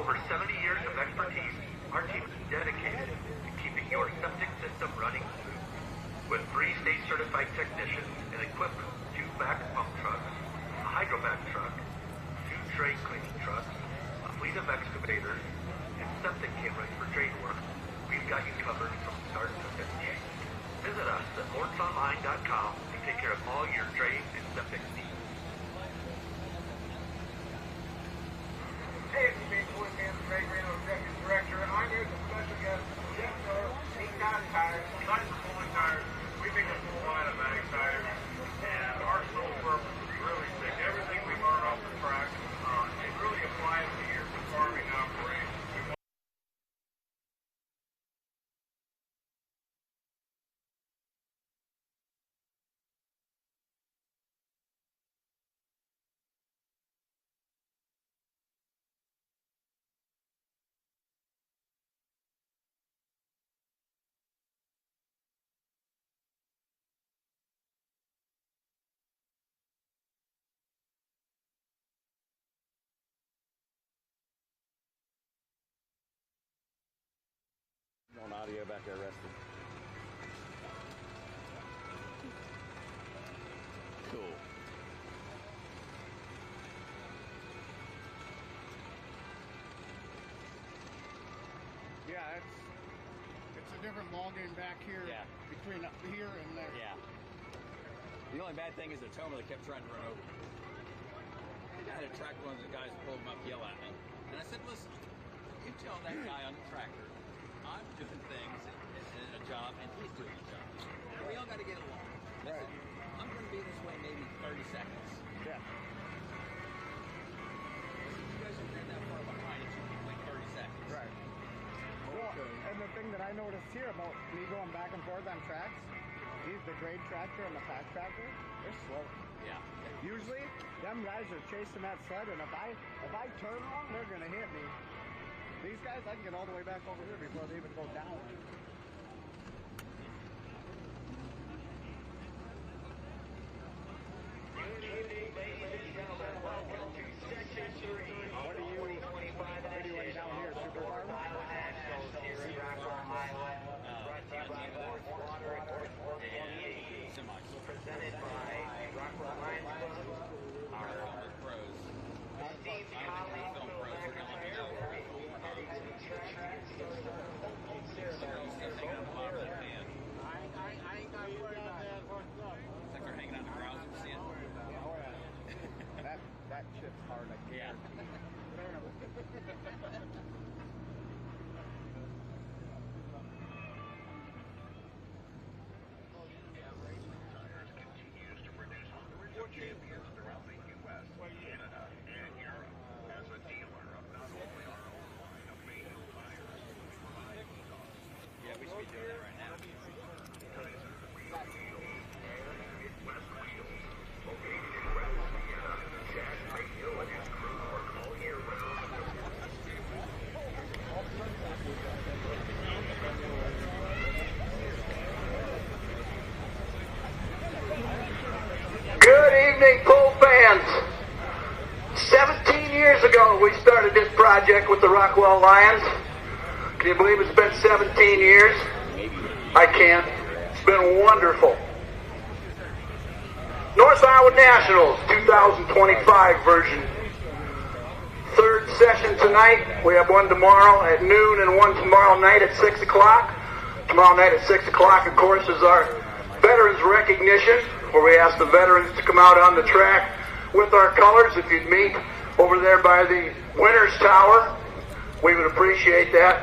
over 70 years of expertise, our team is dedicated to keeping your septic system running smooth. With 3 state-certified technicians and equipped 2 vac pump trucks, a hydrovac truck, 2 drain cleaning trucks, a fleet of excavators, and septic cameras for drain work, we've got you covered from start to finish. Visit us at lawrenceonline.com to take care of all your drain and septic needs. Hey, it's me, Boy Man, the Greg Reno Executive Director. I'm here with a special guest, Jeff Miller, 8 Tires. Besides the pulling tires, we make a full line of mag tires. And our sole purpose is really to take everything we learn off the track and really apply it to your farming operation. On audio back there resting. Cool. Yeah, it's a different ball game back here. Yeah. Between up here and there. Yeah. The only bad thing is the Toma that kept trying to run over me. I had a track one of the guys pulled him up, yell at me. And I said, listen, you tell that guy on the tractor, I'm doing things in a job and he's doing a job. And we all got to get along. I said, I'm going to be this way maybe 30 seconds. Yeah. I said, you guys are that far behind it, you can wait 30 seconds. Right. Well, and the thing that I noticed here about me going back and forth on tracks, the grade tractor and the pack tractor, they're slow. Yeah. Usually, them guys are chasing that sled, and if I turn wrong, they're gonna hit me. These guys, I can get all the way back over here before they even go down. Good evening, ladies and gentlemen. Welcome to Section 3 What are you doing down here, Supercar? Nationals here in Rockwell, Iowa. Brought to you by North Water and North 128. Presented by Rockwell Lions Club. Our esteemed colleague, Phil McIntyre. I ain't got to worry about that. It's like they're hanging out in the grounds and seeing. Oh yeah. that shit's hard. I Yeah. Champions throughout the U.S., Canada, and Europe. As a dealer of not only our own line of Mayhill tires, we provide Yeah, we should be doing that right now. Kaiser Wheel Wheels, Midwest Wheels, Located in West Indiana, Chad Mayhill and his crew work all year round. Good evening, Pool fans. 17 years ago, we started this project with the Rockwell Lions. Can you believe it's been 17 years? I can't. It's been wonderful. North Iowa Nationals 2025 version. 3rd session tonight. We have one tomorrow at noon and one tomorrow night at 6 o'clock. Tomorrow night at 6 o'clock, of course, is our Veterans Recognition, where we ask the veterans to come out on the track with our colors. If you'd meet over there by the Winners Tower, we would appreciate that.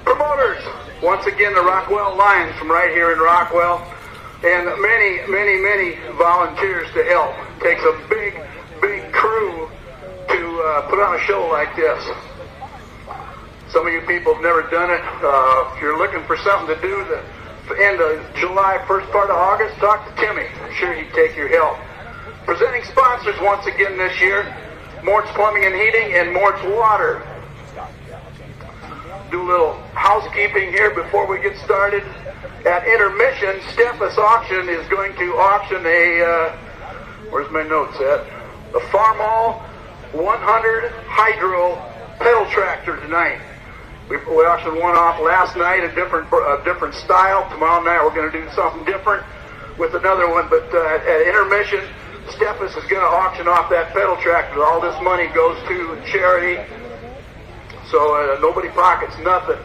Promoters, once again, the Rockwell Lions from right here in Rockwell, and many volunteers to help. It takes a big crew to put on a show like this. Some of you people have never done it. If you're looking for something to do the end of July, first part of August, talk to Timmy. I'm sure he'd take your help. Presenting sponsors once again this year, Mort's Plumbing and Heating and Mort's Water. Do a little housekeeping here before we get started. At intermission, Steffes Auction is going to auction a, where's my notes at? A Farmall 100 hydro pedal tractor tonight. We auctioned one off last night, a different style. Tomorrow night we're going to do something different with another one. But at intermission, Steffes is going to auction off that pedal tractor. All this money goes to charity, so nobody pockets nothing.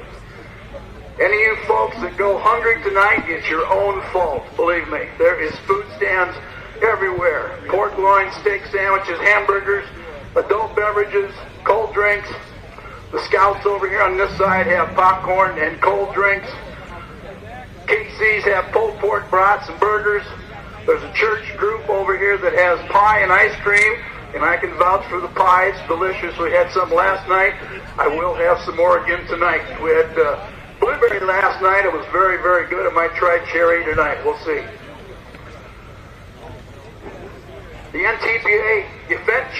Any of you folks that go hungry tonight, it's your own fault. Believe me, there is food stands everywhere. Pork loin, steak sandwiches, hamburgers, adult beverages, cold drinks. The scouts over here on this side have popcorn and cold drinks. KC's have pulled pork brats and burgers. There's a church group over here that has pie and ice cream, and I can vouch for the pie. It's delicious. We had some last night. I will have some more again tonight. We had blueberry last night. It was very, very good. I might try cherry tonight. We'll see. The NTPA event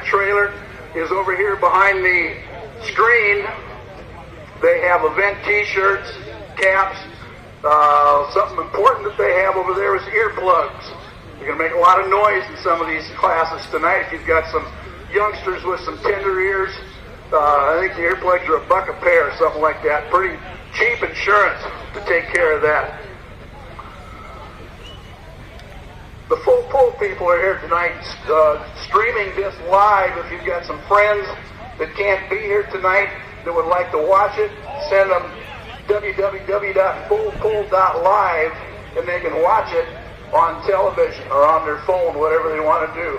trailer is over here behind the screen. They have event t-shirts, caps. Something important that they have over there is earplugs. You're going to make a lot of noise in some of these classes tonight. If you've got some youngsters with some tender ears, I think the earplugs are $1 a pair, something like that. Pretty cheap insurance to take care of that. The full pool people are here tonight streaming this live. If you've got some friends that can't be here tonight that would like to watch it, send them www.fullpool.live and they can watch it on television or on their phone, whatever they want to do.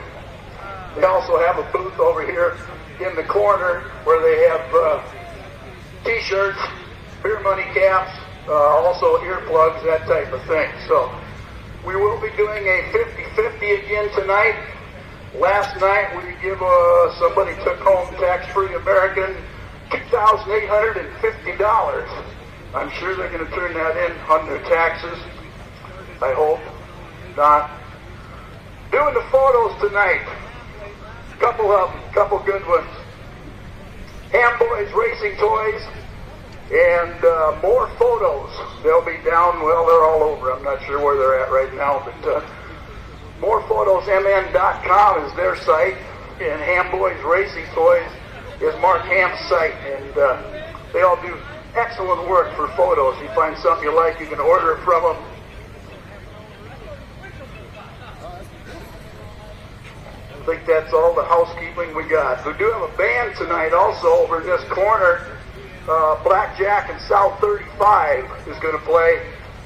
They also have a booth over here in the corner where they have t-shirts, beer money caps, also earplugs, that type of thing. So we will be doing a 50-50 again tonight. Last night we give somebody took home tax-free American $2,850. I'm sure they're going to turn that in on their taxes. I hope not. Doing the photos tonight. Couple of them, couple good ones. Ham Boys Racing Toys and more photos. They'll be down, well, they're all over. I'm not sure where they're at right now, but morephotos.mn.com is their site, and Ham Boys Racing Toys is Mark Ham's site, and they all do excellent work for photos. If you find something you like, you can order it from them. I think that's all the housekeeping we got. We do have a band tonight also over in this corner. Blackjack and South 35 is going to play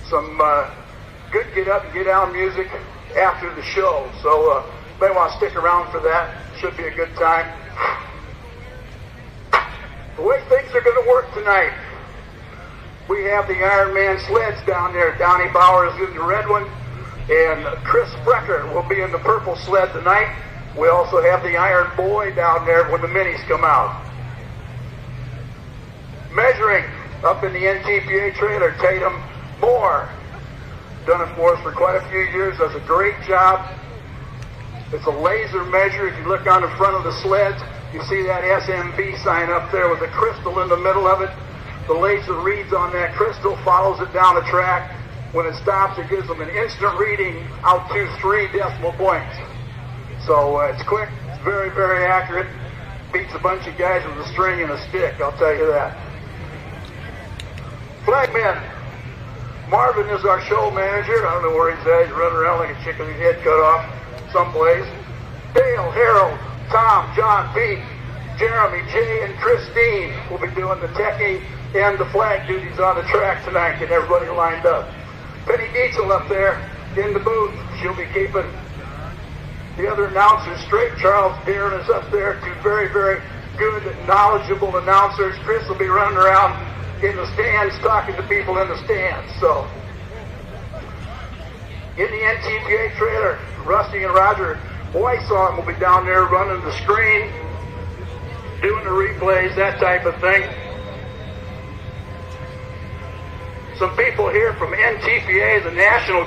some good get up and get down music after the show. So you may want to stick around for that. Should be a good time. The way things are going to work tonight, we have the Iron Man sleds down there. Donnie Bauer is in the red one, and Chris Frecker will be in the purple sled tonight. We also have the Iron Boy down there when the minis come out. Measuring up in the NTPA trailer, Tatum Moore. Done it for us for quite a few years, does a great job. It's a laser measure. If you look on the front of the sleds, you see that SMV sign up there with a crystal in the middle of it. The laser reads on that crystal, follows it down the track. When it stops, it gives them an instant reading out to 3 decimal points. So it's quick, it's very, very accurate. Beats a bunch of guys with a string and a stick, I'll tell you that. Flagman. Marvin is our show manager. I don't know where he's at. He's running around like a chicken with his head cut off someplace. Dale, Harold, Tom, John, Pete, Jeremy, Jay, and Christine will be doing the techie and the flag duties on the track tonight, getting everybody lined up. Penny Dietzel up there in the booth. She'll be keeping the other announcers straight. Charles Deeren is up there. Two very, very good, knowledgeable announcers. Chris will be running around in the stands talking to people in the stands. So, in the NTPA trailer, Rusty and Roger Boyson will be down there running the screen, doing the replays, that type of thing. Some people here from NTPA, the national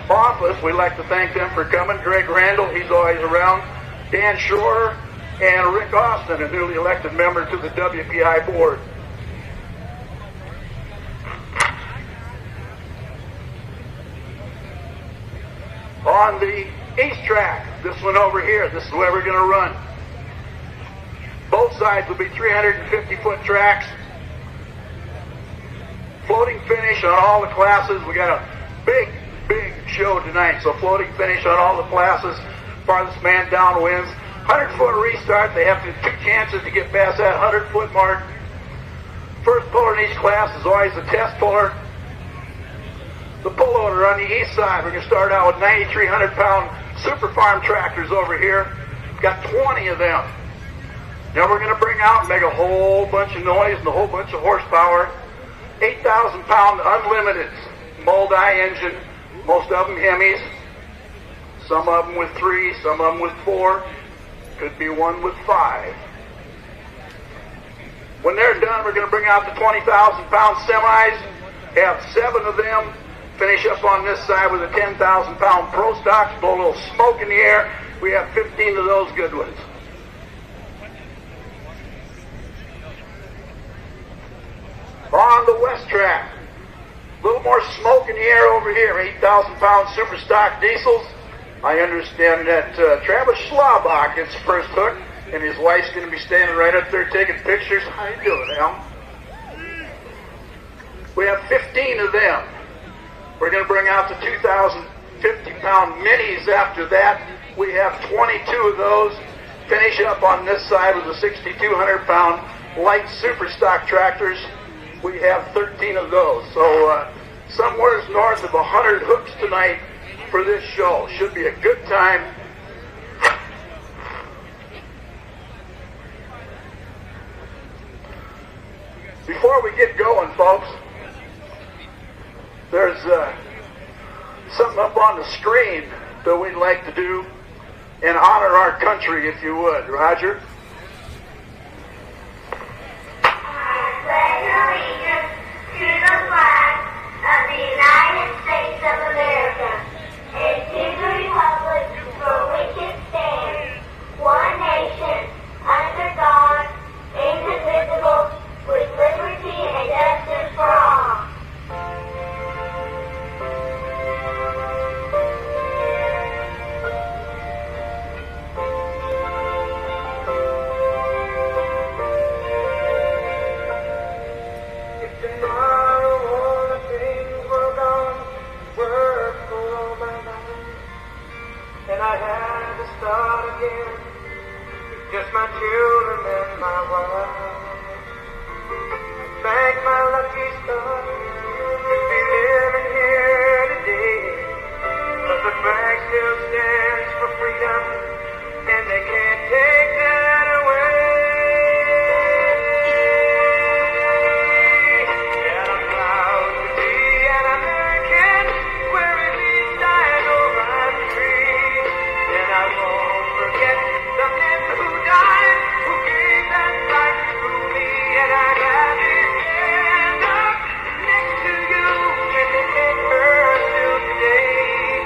office, we'd like to thank them for coming. Greg Randall, he's always around. Dan Shore and Rick Austin, a newly elected member to the WPI board. On the east track, this one over here, this is where we're going to run. sides will be 350-foot tracks. Floating finish on all the classes. We got a big show tonight. So floating finish on all the classes. Farthest man down wins. 100-foot restart. They have 2 chances to get past that 100-foot mark. First puller in each class is always the test puller. The pull loader on the east side. We're going to start out with 9,300-pound super farm tractors over here. Got 20 of them. Now we're going to bring out and make a whole bunch of noise and a whole bunch of horsepower. 8,000-pound unlimiteds, mold-eye engine, most of them Hemis, some of them with 3, some of them with 4, could be one with 5. When they're done, we're going to bring out the 20,000-pound semis, have 7 of them, finish up on this side with a 10,000-pound pro stock, blow a little smoke in the air. We have 15 of those good ones. On the west track, a little more smoke in the air over here. 8,000-pound super stock diesels. I understand that Travis Schlabach gets first hook, and his wife's going to be standing right up there taking pictures. How you doing, Al? We have 15 of them. We're going to bring out the 2,050-pound minis after that. We have 22 of those. Finish up on this side with the 6,200-pound light super stock tractors. We have 13 of those. So somewhere north of 100 hooks tonight for this show. Should be a good time. Before we get going, folks, there's something up on the screen that we'd like to do and honor our country, if you would. Roger? Pledge allegiance to the flag of the United States of America and to the republic for which it stands, one nation, under God, indivisible, with liberty and justice for all. I had to start again, just my children and my wife. Thank my lucky stars to be living here today, but the flag still stands for freedom, and they can't take that away. And I'm proud to be an American, where at least I know I'm free. And I won't forget the men who died, who gave that right to me. And I gladly stand up next to you and defend her till today.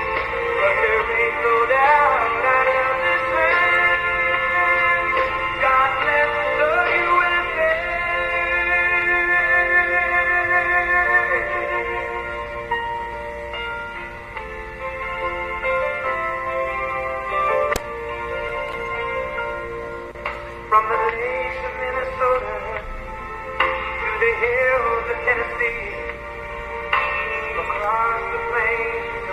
But there ain't no doubt I love this land. God bless the USA. From the lakes of Minnesota to the hills of Tennessee, across the plains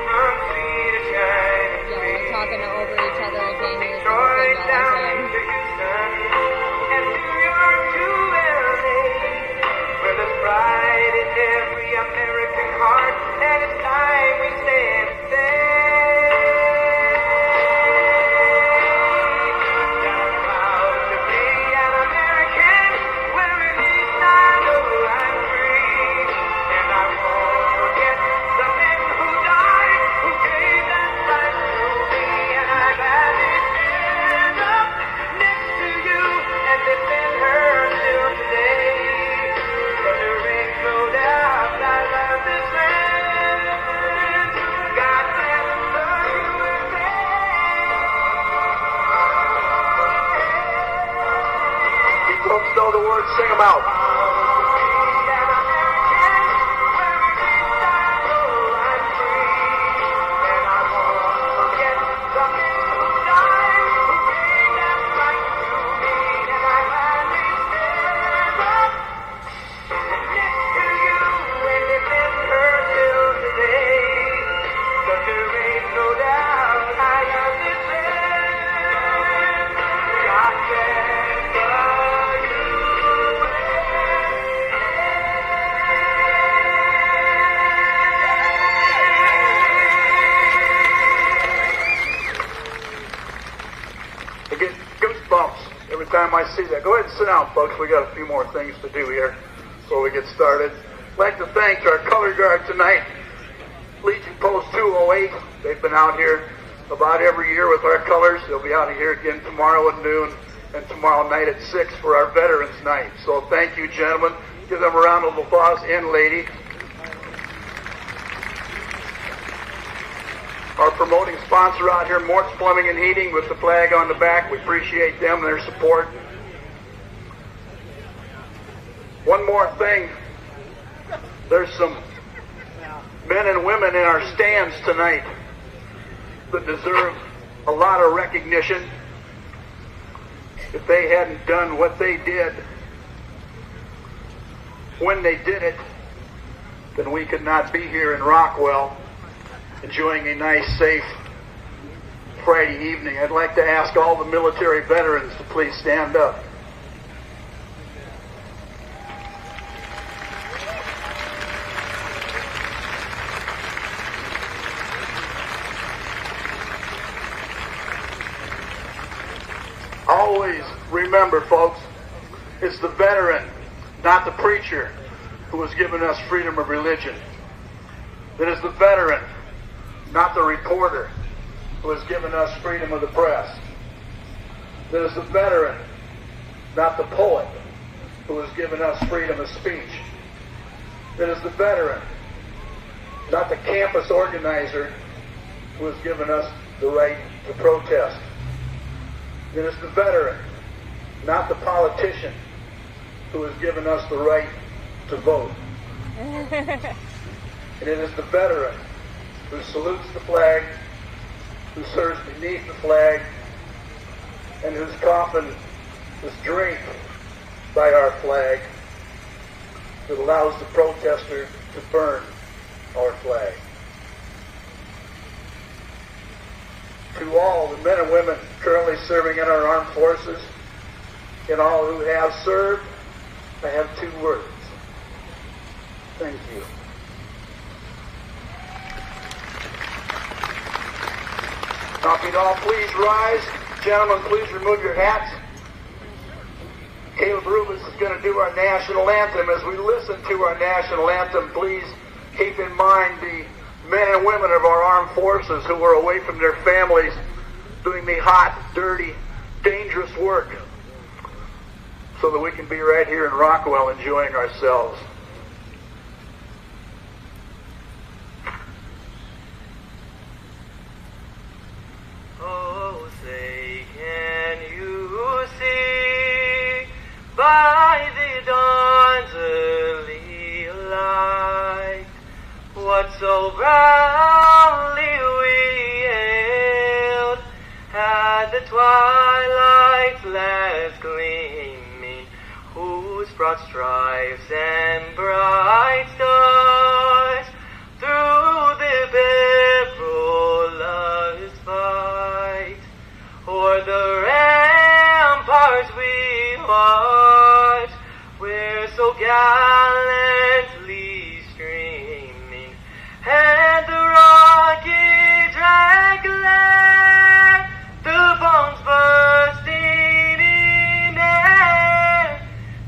from sea to shining Yeah, sea, we're talking over each other again. Detroit down to Houston and New York to LA, where there's pride in every American heart, and it's time we stand and say. Folks know the words, sing them out. time I see that. Go ahead and sit down, folks. We got a few more things to do here before we get started. I'd like to thank our color guard tonight, Legion Post 208. They've been out here about every year with our colors. They'll be out here again tomorrow at noon and tomorrow night at 6 for our Veterans Night. So thank you, gentlemen. Give them a round of applause, and lady. Our promoting sponsor out here, Mort's Plumbing and Heating, with the flag on the back. We appreciate them and their support. One more thing. There's some men and women in our stands tonight that deserve a lot of recognition. If they hadn't done what they did when they did it, then we could not be here in Rockwell enjoying a nice, safe Friday evening. I'd like to ask all the military veterans to please stand up. Always remember, folks, it's the veteran, not the preacher, who has given us freedom of religion. It is the veteran, not the reporter, who has given us freedom of the press. It is the veteran, not the poet, who has given us freedom of speech. It is the veteran, not the campus organizer, who has given us the right to protest. It is the veteran, not the politician, who has given us the right to vote. And it is the veteran who salutes the flag, who serves beneath the flag, and whose coffin is draped by our flag, that allows the protester to burn our flag. To all the men and women currently serving in our armed forces, and all who have served, I have two words. Thank you. Now, if you'd all please rise. Gentlemen, please remove your hats. Caleb Rubens is going to do our national anthem. As we listen to our national anthem, please keep in mind the men and women of our armed forces who are away from their families doing the hot, dirty, dangerous work so that we can be right here in Rockwell enjoying ourselves. Oh, say, can you see by the dawn's early light what so proudly we hailed at the twilight's last gleaming, whose broad stripes and bright stars through the perilous fight o'er the ramparts we watched, where so gallantly streaming, and the rocky track led, the bones bursting in air,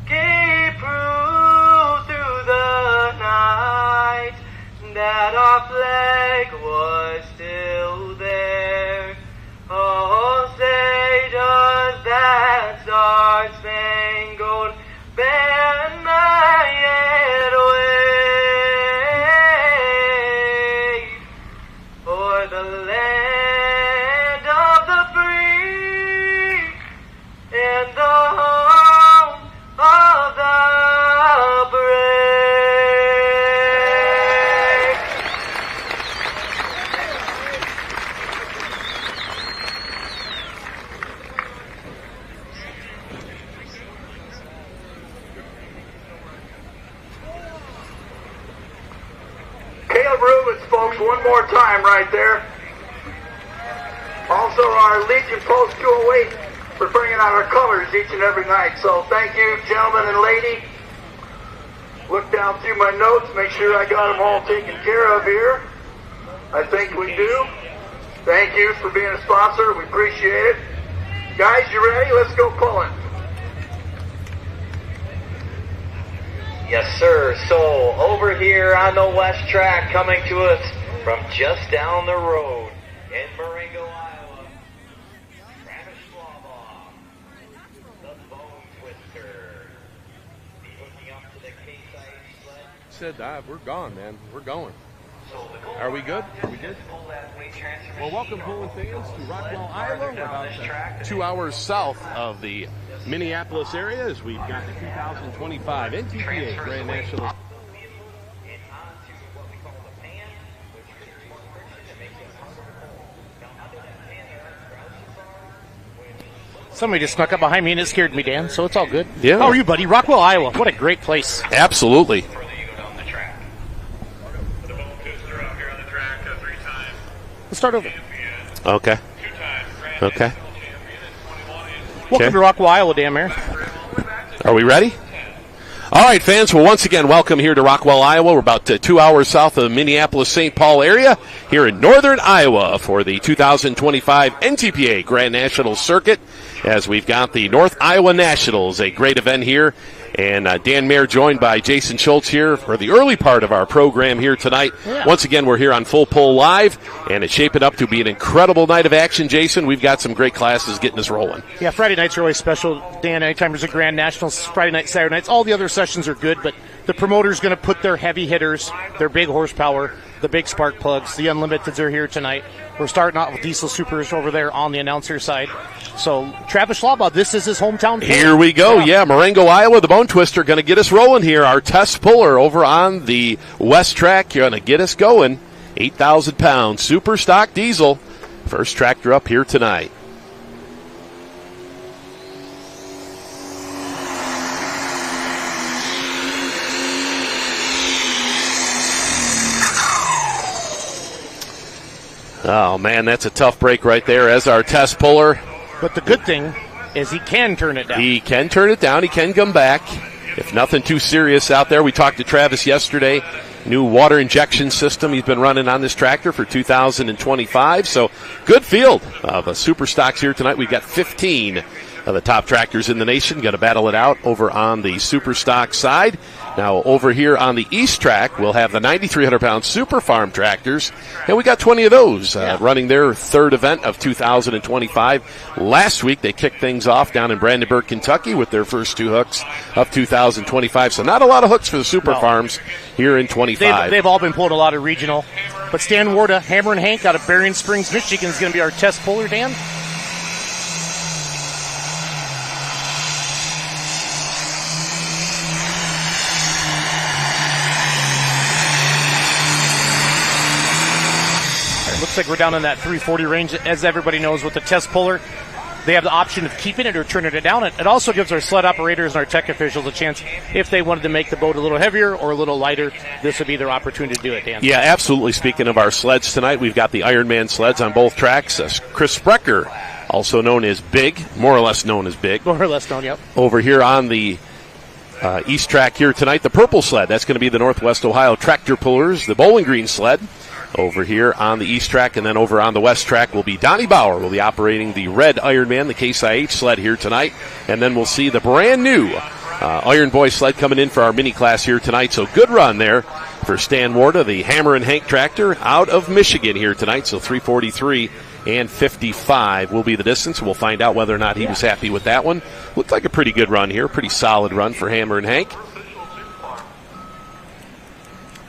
gave proof through the night that our flag was still there. Oh, say does that star-spangled banner yet wave o'er the land of the free and the home of the brave? Caleb Rubens, folks, one more time right there. Also, our Legion Post 208 for bringing out our colors each and every night. So thank you, gentlemen and lady. Look down through my notes, make sure I got them all taken care of here. I think we do. Thank you for being a sponsor. We appreciate it. Guys, you ready? Let's go pulling. Yes, sir. So over here on the west track, coming to us from just down the road in Marengo, Iowa, Travis Schlaubaugh, the Bone Twister. Be hooking up to the Case IH sled. Said that. We're gone, man. We're going. Are we good? Are we good? Well, welcome, Poland fans, to Rockwell, Iowa. We're about 2 hours south of the Minneapolis area as we've got the 2025 NTPA Grand National. Somebody just snuck up behind me and it scared me, Dan, so it's all good. Yeah. How are you, buddy? Rockwell, Iowa. What a great place. Absolutely. Let's start over. Okay. Okay. Welcome to Rockwell, Iowa, Dan Mayer. Are we ready? All right, fans. Well, once again, welcome here to Rockwell, Iowa. We're about 2 hours south of the Minneapolis-St. Paul area here in northern Iowa for the 2025 NTPA Grand National Circuit as we've got the North Iowa Nationals, a great event here. And Dan Mayer joined by Jason Schultz here for the early part of our program here tonight. Yeah. Once again, we're here on Full Pull Live, and it's shaping up to be an incredible night of action, Jason. We've got some great classes getting us rolling. Yeah, Friday nights are always special, Dan. Anytime there's a Grand Nationals, Friday night, Saturday nights, all the other sessions are good, but the promoter's going to put their heavy hitters, their big horsepower, the big spark plugs, the Unlimiteds are here tonight. We're starting out with Diesel Supers over there on the announcer side. So, Travis Schlaubaugh, this is his hometown. Here we go. Yeah, Marengo, Iowa, the Bone Twister, going to get us rolling here. Our test puller over on the west track, going to get us going. 8,000 pounds, super stock diesel. First tractor up here tonight. Oh, man, that's a tough break right there as our test puller. But the good thing is he can turn it down. He can turn it down. He can come back. If nothing too serious out there. We talked to Travis yesterday. New water injection system he's been running on this tractor for 2025. So good field of super stocks here tonight. We've got 15 of the top tractors in the nation. Got to battle it out over on the super stock side. Now, over here on the east track, we'll have the 9,300-pound Super Farm tractors, and we got 20 of those running their third event of 2025. Last week, they kicked things off down in Brandenburg, Kentucky, with their first two hooks of 2025. So not a lot of hooks for the Super Farms here in 25. They've all been pulling a lot of regional. But Stan Warda, Hammer and Hank out of Berrien Springs, Michigan, is going to be our test puller, Dan. Looks like we're down in that 340 range. As everybody knows, with the test puller, they have the option of keeping it or turning it down. It also gives our sled operators and our tech officials a chance, if they wanted to make the boat a little heavier or a little lighter, this would be their opportunity to do it, Dan. Yeah, absolutely. Speaking of our sleds tonight, we've got the Ironman sleds on both tracks. Chris Sprecher, also known as Big, more or less known as Big. More or less known, yep. Over here on the east track here tonight, the purple sled. That's going to be the Northwest Ohio Tractor Pullers, the Bowling Green sled. Over here on the east track, and then over on the west track will be Donnie Bauer. Will be operating the red Ironman, the Case IH sled here tonight. And then we'll see the brand new Iron Boy sled coming in for our mini class here tonight. So good run there for Stan Warda, the Hammer and Hank tractor out of Michigan here tonight. So 343 and 55 will be the distance. We'll find out whether or not he was happy with that one. Looked like a pretty good run here, pretty solid run for Hammer and Hank.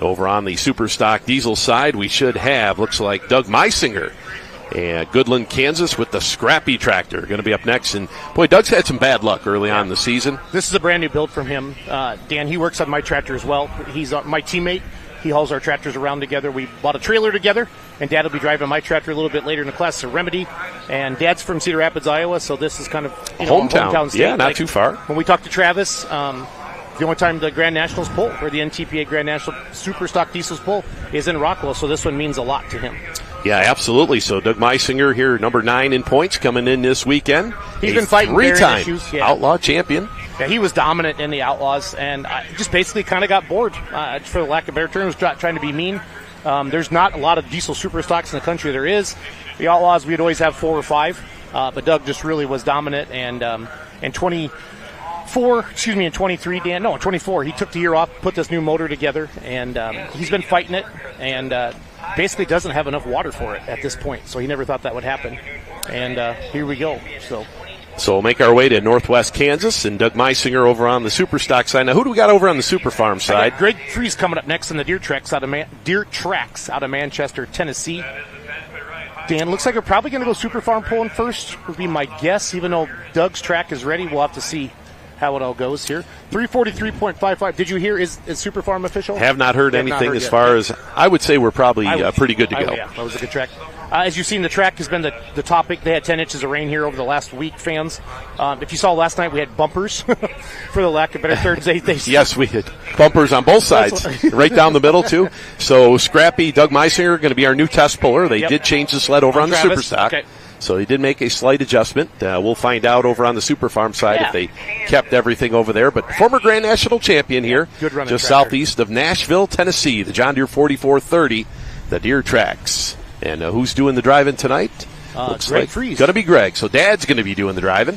Over on the super stock diesel side, we should have, looks like, Doug Meisinger and Goodland, Kansas, with the Scrappy tractor. Going to be up next. And, boy, Doug's had some bad luck early on in the season. This is a brand new build from him. Dan, he works on my tractor as well. He's my teammate. He hauls our tractors around together. We bought a trailer together, and Dad will be driving my tractor a little bit later in the class to Remedy. And Dad's from Cedar Rapids, Iowa, so this is kind of hometown state. Yeah, not too far. When we talked to Travis, the only time the Grand Nationals pull, or the NTPA Grand National Super Stock Diesels pull, is in Rockwell, so this one means a lot to him. Yeah, absolutely. So Doug Meisinger here, number 9 in points, coming in this weekend. He's been fighting three-time issues. Yeah. Outlaw champion. Yeah, he was dominant in the Outlaws, and I just basically kind of got bored, for the lack of better terms, trying to be mean. There's not a lot of diesel super stocks in the country. There is. The Outlaws, we'd always have 4 or 5, but Doug just really was dominant, and in 23, Dan. No, in 24. He took the year off, put this new motor together, and he's been fighting it, and basically doesn't have enough water for it at this point. So he never thought that would happen, and here we go. So we'll make our way to Northwest Kansas, and Doug Meisinger over on the Superstock side. Now, who do we got over on the Super Farm side? Greg Freeze coming up next in the Deer Tracks out of Manchester, Tennessee. Dan, looks like we're probably going to go Super Farm pulling first, would be my guess. Even though Doug's track is ready, we'll have to see how it all goes here. 343.55. Did you hear, is Super Farm official? Have not heard anything as far as, I would say we're probably pretty good to go. Yeah, that was a good track. As you've seen, the track has been the topic. They had 10 inches of rain here over the last week, fans. If you saw last night, we had bumpers, for the lack of better terms. Yes, we had bumpers on both sides, right down the middle, too. So Scrappy, Doug Meisinger, going to be our new test puller. They did change the sled over on the Superstock. Okay. So he did make a slight adjustment. We'll find out over on the Super Farm side if they kept everything over there. But former Grand National champion here, just southeast of Nashville, Tennessee, the John Deere 4430, the Deer Tracks. And who's doing the driving tonight? Looks Greg like Freeze. Going to be Greg. So Dad's going to be doing the driving.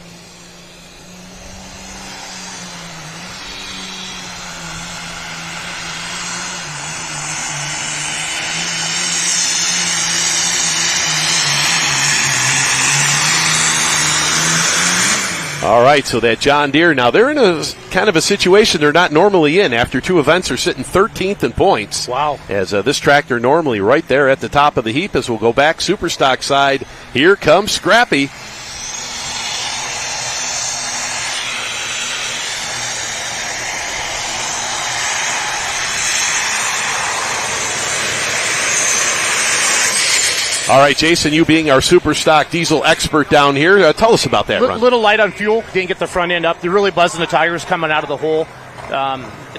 All right, so that John Deere, now they're in a kind of a situation they're not normally in. After two events, they're sitting 13th in points. Wow. As this tractor normally right there at the top of the heap. As we'll go back Superstock side, here comes Scrappy. All right, Jason, you being our Superstock diesel expert down here, tell us about that run. Little light on fuel, didn't get the front end up. They're really buzzing the tires coming out of the hole.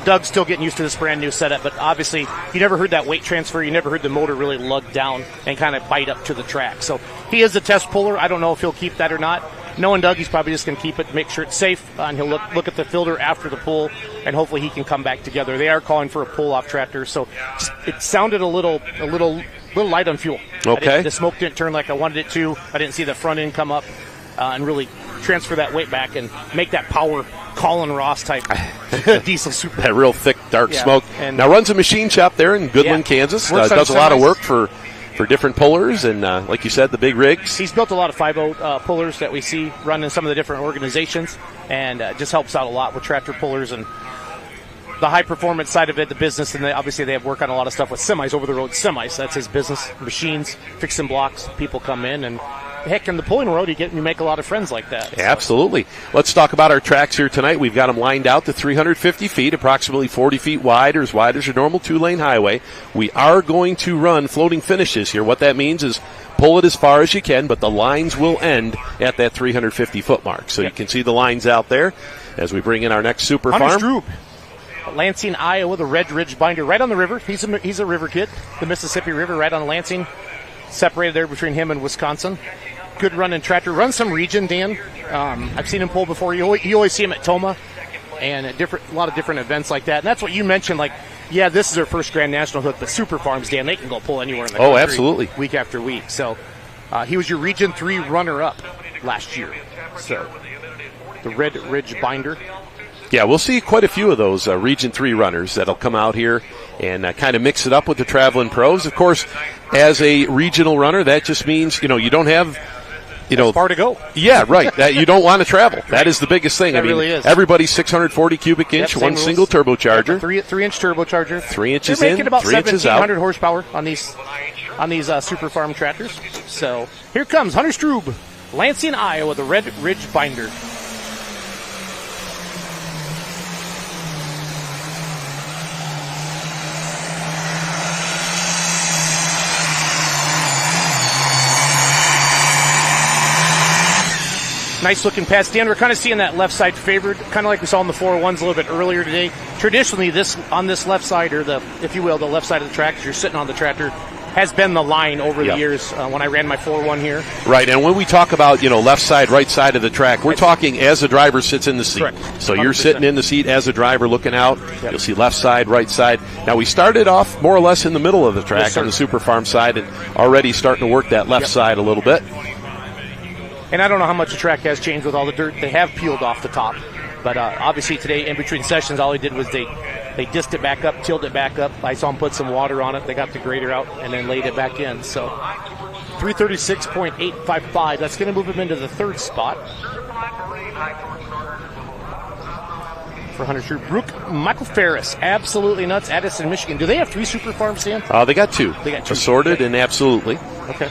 Doug's still getting used to this brand new setup, but obviously you never heard that weight transfer. You never heard the motor really lug down and kind of bite up to the track. So he is a test puller. I don't know if he'll keep that or not. Knowing Doug, he's probably just going to keep it, make sure it's safe, and he'll look at the filter after the pull, and hopefully he can come back together. They are calling for a pull-off tractor, so it sounded a little light on fuel. Okay. The smoke didn't turn like I wanted it to. I didn't see the front end come up and really transfer that weight back and make that power Colin Ross type diesel super. That real thick, dark smoke. And now runs a machine shop there in Goodland, Kansas. Does a lot of work for different pullers and, like you said, the big rigs. He's built a lot of 5.0 pullers that we see run in some of the different organizations, and just helps out a lot with tractor pullers and the high-performance side of it, the business, and obviously they have work on a lot of stuff with semis, over-the-road semis. That's his business, machines, fixing blocks. People come in, and heck, in the pulling world, you make a lot of friends like that. Absolutely. Let's talk about our tracks here tonight. We've got them lined out to 350 feet, approximately 40 feet wide, or as wide as your normal two-lane highway. We are going to run floating finishes here. What that means is pull it as far as you can, but the lines will end at that 350-foot mark. So you can see the lines out there as we bring in our next Super Farm. Stroop. Lansing, Iowa, the Red Ridge Binder, right on the river. He's a river kid. The Mississippi River, right on Lansing, separated there between him and Wisconsin. Good running tractor. Runs some region, Dan. I've seen him pull before. You always see him at Toma and at a lot of different events like that. And that's what you mentioned. Like, yeah, this is their first Grand National hook, but Super Farms, Dan, they can go pull anywhere in the country. Oh, absolutely. Week after week. So he was your Region 3 runner-up last year. So the Red Ridge Binder. Yeah, we'll see quite a few of those Region 3 runners that'll come out here and kind of mix it up with the traveling pros. Of course, as a regional runner, that just means, you don't have, far to go. Yeah, right. That you don't want to travel. That is the biggest thing. That really is. Everybody's 640 cubic inch, one single turbocharger. 3-inch turbocharger. 3 inches They're in, making about 3 inches out. 1,700 horsepower on these Super Farm tractors. So here comes Hunter Strube, Lansing, Iowa, the Red Ridge Binder. Nice looking pass. Dan, we're kind of seeing that left side favored, kind of like we saw in the 401s a little bit earlier today. Traditionally, on this left side, or the left side of the track, as you're sitting on the tractor, has been the line over the years when I ran my 401 here. Right, and when we talk about, left side, right side of the track, we're talking as the driver sits in the seat. Correct. So you're sitting in the seat as a driver looking out. Yep. You'll see left side, right side. Now, we started off more or less in the middle of the track on the Super Farm side and already starting to work that left side a little bit. And I don't know how much the track has changed with all the dirt they have peeled off the top. But obviously today, in between sessions, all they did was they disced it back up, tilled it back up. I saw them put some water on it. They got the grader out and then laid it back in. So 336.855. That's going to move him into the third spot. For Hunter Troop. Brooke Michael Ferris, absolutely nuts. Addison, Michigan. Do they have 3 super farms, Dan? They got 2. They got 2. Assorted and absolutely. Okay.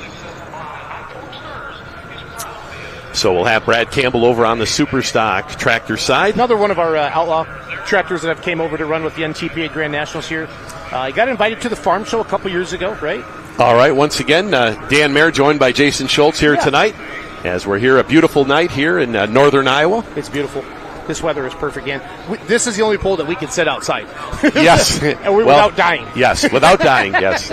So we'll have Brad Campbell over on the super stock tractor side. Another one of our outlaw tractors that have came over to run with the NTPA Grand Nationals here. He got invited to the farm show a couple years ago, right? All right, once again, Dan Mayer joined by Jason Schultz here tonight as we're here, a beautiful night here in northern Iowa. It's beautiful. This weather is perfect, and this is the only pole that we can sit outside. Yes. And without dying. Yes, without dying, yes.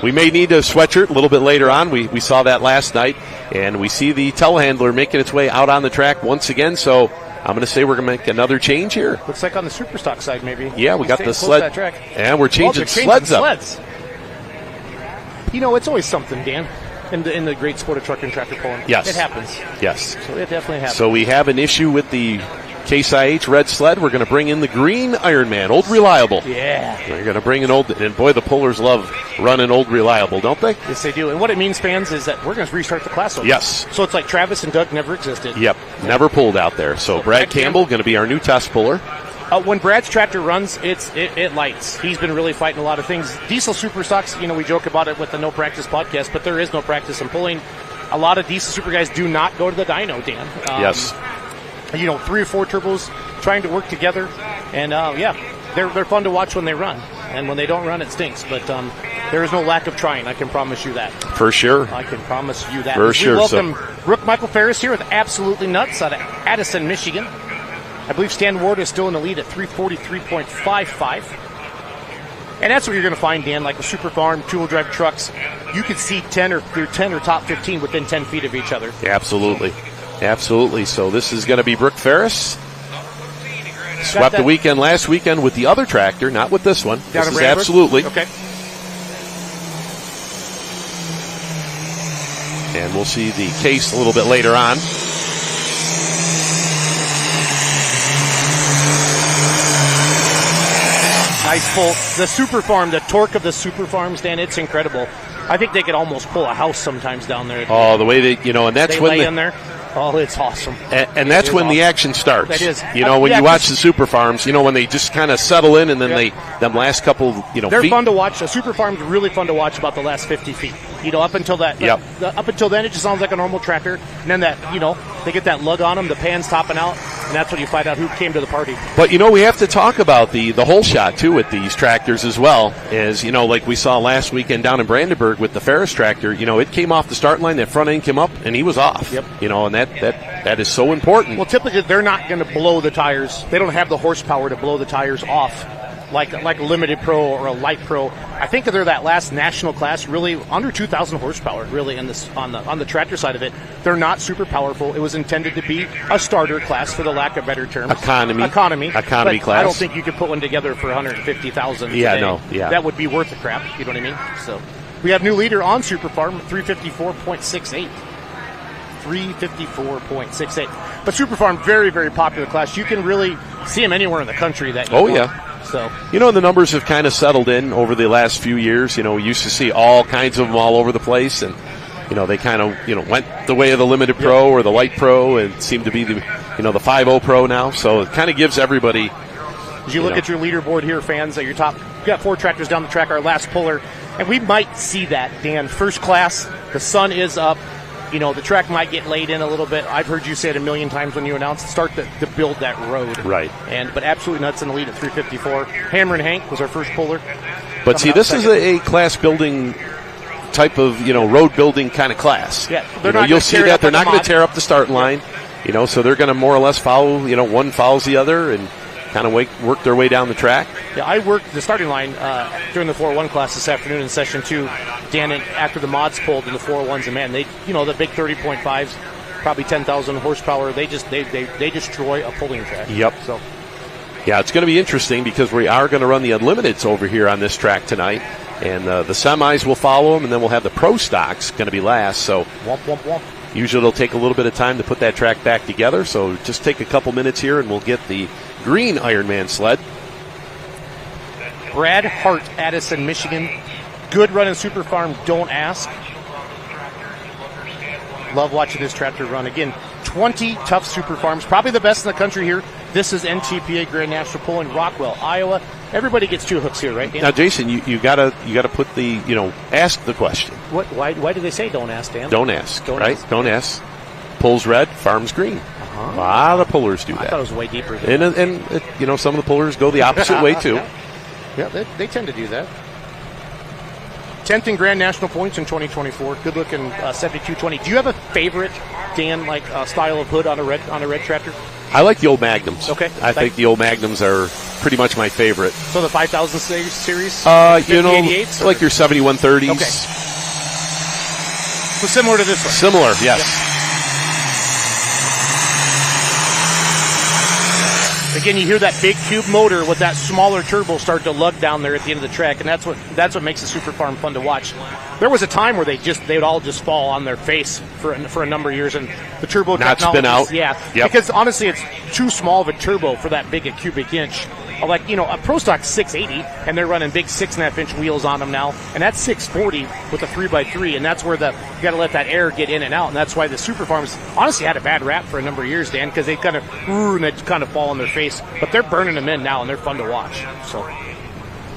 We may need a sweatshirt a little bit later on. We saw that last night, and we see the telehandler making its way out on the track once again, so I'm going to say we're going to make another change here. Looks like on the super stock side, maybe. Yeah, we got the sled. Track. And we're changing sleds up. You know, it's always something, Dan, in the great sport of truck and tractor pulling. Yes. It happens. Yes. So it definitely happens. So we have an issue with the Case IH red sled. We're going to bring in the green Ironman, Old Reliable. Yeah. We're going to bring an old, and boy, the pullers love running Old Reliable, don't they? Yes, they do. And what it means, fans, is that we're going to restart the class over. Yes. So it's like Travis and Doug never existed. Yep, never pulled out there. So Brad Campbell going to be our new test puller. When Brad's tractor runs, it lights. He's been really fighting a lot of things. Diesel super stocks, we joke about it with the No Practice podcast, but there is no practice in pulling. A lot of diesel super guys do not go to the dyno, Dan. Yes. 3 or 4 turbos trying to work together, and they're fun to watch when they run, and when they don't run, it stinks. But there is no lack of trying. I can promise you that. For sure. I can promise you that. For sure. We welcome Brooke Michael Ferris here with Absolutely Nuts out of Addison, Michigan. I believe Stan Ward is still in the lead at 343.55. And that's what you're going to find, Dan, like the Super Farm, two-wheel drive trucks. You could see 10 or top 15 within 10 feet of each other. Yeah, absolutely. Absolutely. So this is going to be Brooke Ferris. Swept the weekend last weekend with the other tractor, not with this one. This is absolutely. Okay. And we'll see the case a little bit later on. Nice pull. The Super Farm, the torque of the Super Farms, Dan, it's incredible. I think they could almost pull a house sometimes down there. Oh, the way they, and that's they when lay in there. Oh, it's awesome. And that's when the action starts. That is. When you watch the Super Farms, when they just kind of settle in and then them last couple, they're feet. Fun to watch. A Super Farm's really fun to watch about the last 50 feet. Up until that. Yep. Up until then, it just sounds like a normal tractor. And then they get that lug on them, the pan's topping out, and that's when you find out who came to the party. But, we have to talk about the whole shot, too, with these tractors as well. As, like we saw last weekend down in Brandenburg with the Ferris tractor, it came off the start line, that front end came up, and he was off. Yep. And that is so important. Well, typically, they're not going to blow the tires. They don't have the horsepower to blow the tires off like a Limited Pro or a Light Pro. I think they're that last national class, really under 2,000 horsepower, really, on the tractor side of it. They're not super powerful. It was intended to be a starter class, for the lack of better terms. Economy class. I don't think you could put one together for 150,000. Yeah, no, yeah. That would be worth the crap. You know what I mean? So we have new leader on Super Farm, 354.68. 354.68. But Super Farm, very, very popular class. You can really see them anywhere in the country. So the numbers have kind of settled in over the last few years. We used to see all kinds of them all over the place, and they kind of went the way of the Limited Pro or the Light Pro, and seemed to be the 5.0 Pro now. So it kind of gives everybody. As you look at your leaderboard here, fans, at your top, you got 4 tractors down the track. Our last puller, and we might see that, Dan. First class, the sun is up. The track might get laid in a little bit. I've heard you say it a million times when you announced start to build that road. Right. But Absolutely Nuts in the lead at 354. Hammer and Hank was our first puller. But see, this is a class building type of, road building kind of class. Yeah. You'll see that they're not going to tear up the starting line. So they're going to more or less follow, one follows the other and kind of work their way down the track. Yeah, I worked the starting line during the 401 class this afternoon in session 2. Dan, after the mods pulled in the 401s, and man, they, the big 30.5s, probably 10,000 horsepower. They destroy a pulling track. Yep. So, yeah, it's going to be interesting because we are going to run the Unlimiteds over here on this track tonight, and the semis will follow them, and then we'll have the pro stocks going to be last. So, womp womp womp. Usually it'll take a little bit of time to put that track back together, so just take a couple minutes here and we'll get the green Ironman sled. Brad Hart, Addison, Michigan. Good run in Super Farm, don't ask. Love watching this tractor run. Again, 20 tough Super Farms, probably the best in the country here. This is NTPA Grand National Pull in Rockwell, Iowa. Everybody gets 2 hooks here, right, Dan? Now, Jason, you gotta put the, ask the question. What? Why do they say don't ask, Dan? Don't ask, Don't right? ask. Don't ask. Pulls red, farms green. A lot of pullers do I that. thought it was way deeper than that. And some of the pullers go the opposite way, too. Yeah, they tend to do that. 10th in Grand National points in 2024. Good looking 7220. Do you have a favorite, Dan, style of hood on a red tractor? I like the old Magnums. Okay. I think the old Magnums are pretty much my favorite. So the 5000 series? Like 5088s, your 7130s. Okay. So similar to this one? Similar, yes. Yep. Again, you hear that big cube motor with that smaller turbo start to lug down there at the end of the track, and that's what makes the Super Farm fun to watch. There was a time where they would all just fall on their face for a number of years, and the turbo not technology, spin out. yeah, Yep. because honestly, it's too small of a turbo for that big a cubic inch. A Pro Stock's 680, and they're running big 6.5-inch wheels on them now, and that's 640 with a 3x3, and that's where you got to let that air get in and out, and that's why the Super Farms honestly had a bad rap for a number of years, Dan, because they kind of fall on their face, but they're burning them in now, and they're fun to watch. So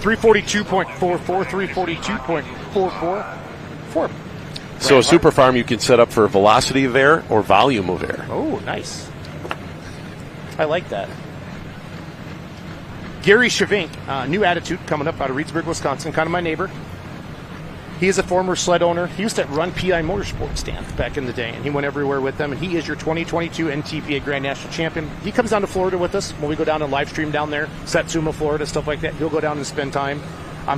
342.44, 342.44. So a Super Farm you can set up for velocity of air or volume of air. Oh, nice. I like that. Gary Shavink, new attitude coming up out of Reedsburg, Wisconsin, kind of my neighbor. He is a former sled owner. He used to run PI Motorsports, Dan, back in the day, and he went everywhere with them, and he is your 2022 NTPA Grand National Champion. He comes down to Florida with us when we go down and live stream down there, Satsuma, Florida, stuff like that. He'll go down and spend time.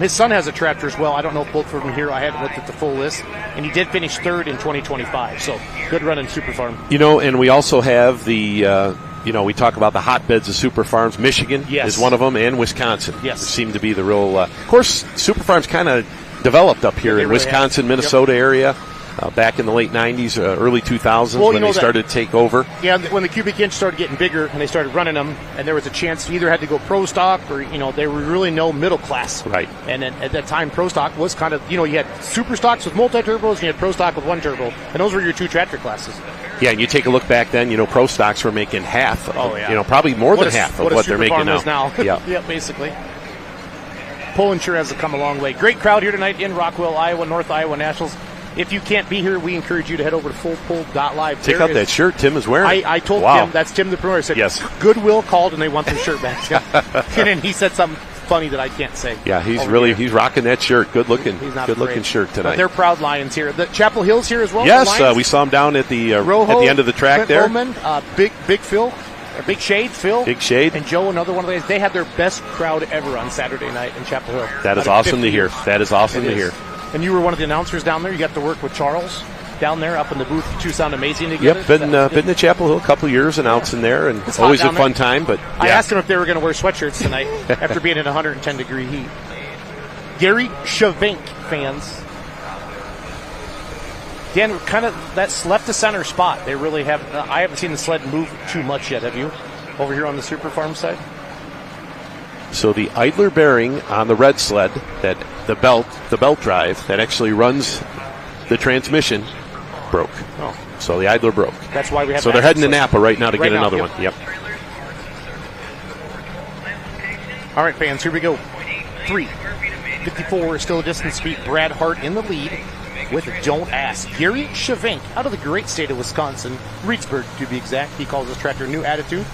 His son has a tractor as well. I don't know if both of them here. I haven't looked at the full list. And he did finish 3rd in 2025, so good run in Super Farm. And we also have the... we talk about the hotbeds of Super Farms. Michigan is one of them, and Wisconsin. Yes. Seem to be the real... of course, Super Farms kind of developed up here in really Wisconsin, Minnesota area back in the late 90s, early 2000s when they started to take over. Yeah, when the cubic inch started getting bigger and they started running them, and there was a chance you either had to go Pro Stock or, there were really no middle class. Right. And then at that time, Pro Stock was kind of, you had Super Stocks with multi-turbos and you had Pro Stock with 1 turbo, and those were your 2 tractor classes. Yeah, and you take a look back then, Pro Stocks were making half, of, probably more than half of what they're making now. Yeah. Yeah, basically. Pulling sure has come a long way. Great crowd here tonight in Rockwell, Iowa, North Iowa Nationals. If you can't be here, we encourage you to head over to fullpull.live. Take out that shirt Tim is wearing. I told Tim, that's Tim the promoter, I said, yes. Goodwill called and they want their shirt back. And then he said something funny that I can't say. Yeah, he's rocking that shirt. Good looking shirt tonight. But they're proud Lions here. The Chapel Hill's here as well. Yes, we saw him down at the end of the track there. Bowman, Big Phil. Big Shade, Phil. Big Shade. And Joe, another one of those. They had their best crowd ever on Saturday night in Chapel Hill. That is awesome to hear. That is awesome to hear. And you were one of the announcers down there. You got to work with Charles down there up in the booth. You two sound amazing together. Yep, been to Chapel Hill a couple of years announcing there, and it's always a fun time. But I asked them if they were going to wear sweatshirts tonight after being in 110-degree heat. Gary Shavink fans. Again, kind of that's left to center spot. They really have. I haven't seen the sled move too much yet. Have you? Over here on the Super Farm side. So the idler bearing on the red sled, that the belt drive that actually runs the transmission, broke. Oh, so the idler broke. That's why we have. So they're heading to Napa right now to get another one. Yep. All right, fans. Here we go. 3:54 is still a distance speed. Brad Hart in the lead with Don't Ask. Gary Shavink out of the great state of Wisconsin, Reedsburg to be exact. He calls his tractor New Attitude.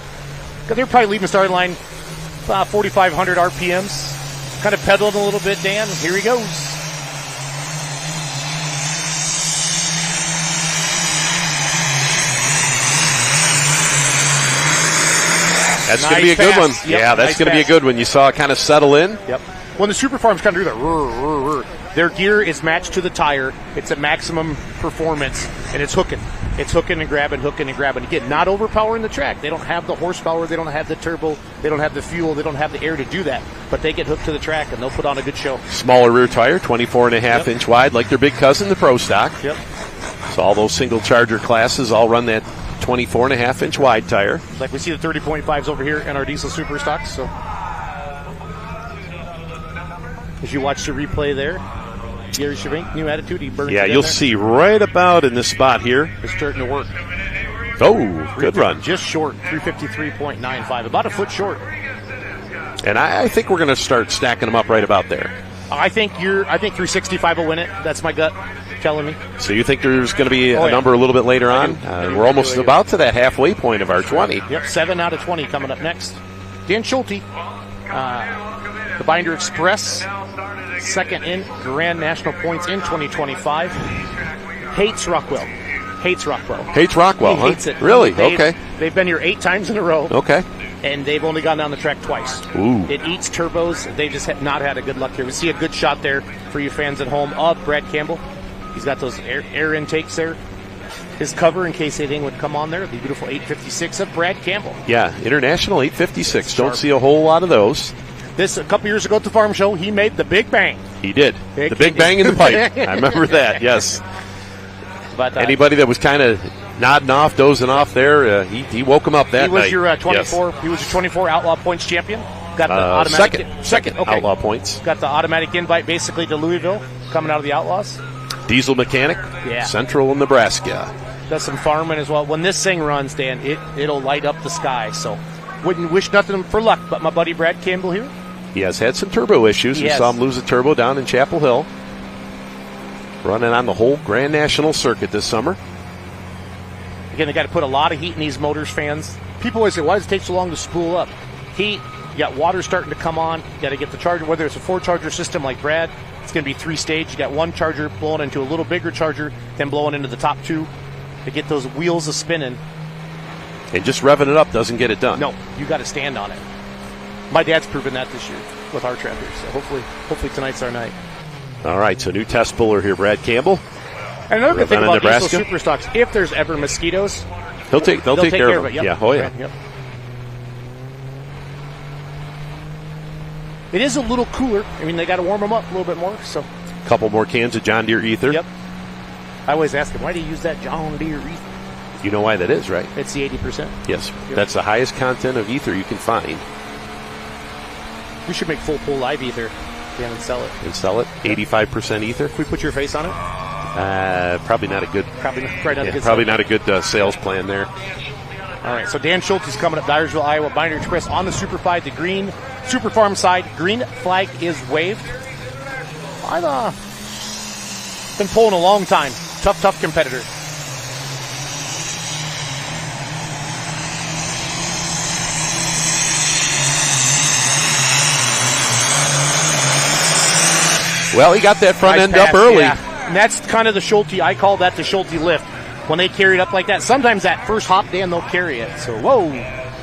They're probably leaving the starting line 4,500 RPMs. Kind of pedaling a little bit, Dan. Here he goes. That's going to be a good one. Yep, that's going to be a good one. You saw it kind of settle in. Yep. When the Super Farms kind of do that, their gear is matched to the tire. It's at maximum performance, and it's hooking. It's hooking and grabbing. Again, not overpowering the track. They don't have the horsepower. They don't have the turbo. They don't have the fuel. They don't have the air to do that. But they get hooked to the track, and they'll put on a good show. Smaller rear tire, 24.5 inch wide, like their big cousin, the Pro Stock. Yep. So all those single charger classes all run that 24.5-inch wide tire. Like we see the 30.5s over here in our diesel super stocks. So as you watch the replay there, Gary Shavink, new attitude, he burns. Yeah, it in you'll there. see right about in this spot here. It's starting to work. Oh, good run. Just short, 353.95, about a foot short. And I think we're going to start stacking them up right about there. I think 365 will win it. That's my gut telling me. So you think there's going to be a yeah. number a little bit later on? We're almost about to that halfway point of our 20. Yep, 7 out of 20 coming up next. Dan Schulte, the Binder Express, second in Grand National points in 2025. Hates Rockwell. Hates Rockwell, He huh? hates it. Really? Okay. They've been here 8 times in a row. Okay. And they've only gone down the track twice. Ooh. It eats turbos. They just have not had a good luck here. We see a good shot there for you fans at home of Brad Campbell. He's got those air intakes there. His cover, in case anything would come on there, the beautiful 856 of Brad Campbell. Yeah, International 856. Don't see a whole lot of those. This, a couple years ago at the farm show, he made the big bang. He did. The big bang in the pipe. I remember that, yes. But anybody that was kind of nodding off, dozing off there, he woke him up that night. He was your 24. Yes. He was your 24 Outlaw Points champion. Got the automatic second okay. Outlaw Points. Got the automatic invite basically to Louisville, coming out of the Outlaws. Diesel mechanic. Yeah. Central in Nebraska. Does some farming as well. When this thing runs, Dan, it'll light up the sky. So wouldn't wish nothing for luck. But my buddy Brad Campbell here. He has had some turbo issues. We saw him lose a turbo down in Chapel Hill. Running on the whole Grand National circuit this summer. Again, they got to put a lot of heat in these motors, fans. People always say, why does it take so long to spool up? Heat, you got water starting to come on. You got to get the charger, whether it's a 4-charger system like Brad, it's going to be 3-stage. You got one charger blowing into a little bigger charger, then blowing into the top 2 to get those wheels a spinning. And just revving it up doesn't get it done. No, you got to stand on it. My dad's proven that this year with our tractors. So hopefully tonight's our night. All right, so new test puller here, Brad Campbell. And another good thing about Nebraska. diesel super stocks, if there's ever mosquitoes, they'll take care of it. Yep. Yeah, oh yeah. Yep. It is a little cooler. I mean, they got to warm them up a little bit more. So, a couple more cans of John Deere Ether. Yep. I always ask them, why do you use that John Deere Ether? You know why that is, right? It's the 80%. Yes, that's the highest content of ether you can find. We should make full pull live ether and sell it. 85% ether. Can we put your face on it? Probably not a good. Probably not a good sales plan there. All right, so Dan Schultz is coming up, Dyersville, Iowa, Binder Express on the Super 5, the green Super Farm side. Green flag is waved. I've been pulling a long time. Tough competitor. Well, he got that front nice end pass, up early. Yeah. And that's kind of the Schulte. I call that the Schulte lift. When they carry it up like that, sometimes that first hop, Dan, they'll carry it. So, whoa,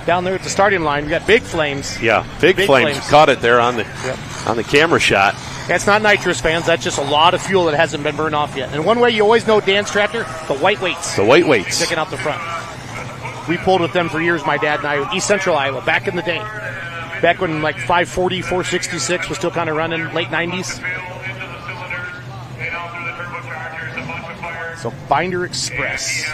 down there at the starting line, we got big flames. Yeah, big flames. Caught it there on the camera shot. That's not nitrous, fans. That's just a lot of fuel that hasn't been burned off yet. And one way you always know Dan's tractor, the white weights. The white weights. Sticking out the front. We pulled with them for years, my dad and I, East Central Iowa, back in the day. Back when like 540, 466 was still kind of running, late 90s. So Binder Express.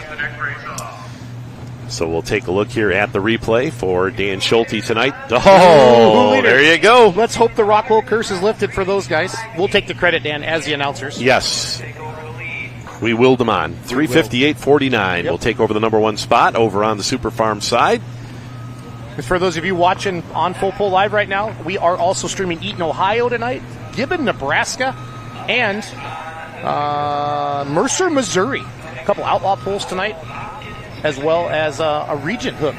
So we'll take a look here at the replay for Dan Schulte tonight. Oh, there you go. Let's hope the Rockwell curse is lifted for those guys. We'll take the credit, Dan, as the announcers. Yes. We willed them on. 358.49. Yep. We'll take over the number 1 spot over on the Super Farm side. For those of you watching on Full Pull Live right now, we are also streaming Eaton, Ohio tonight, Gibbon, Nebraska, and Mercer, Missouri. A couple outlaw pulls tonight, as well as a Regent hook.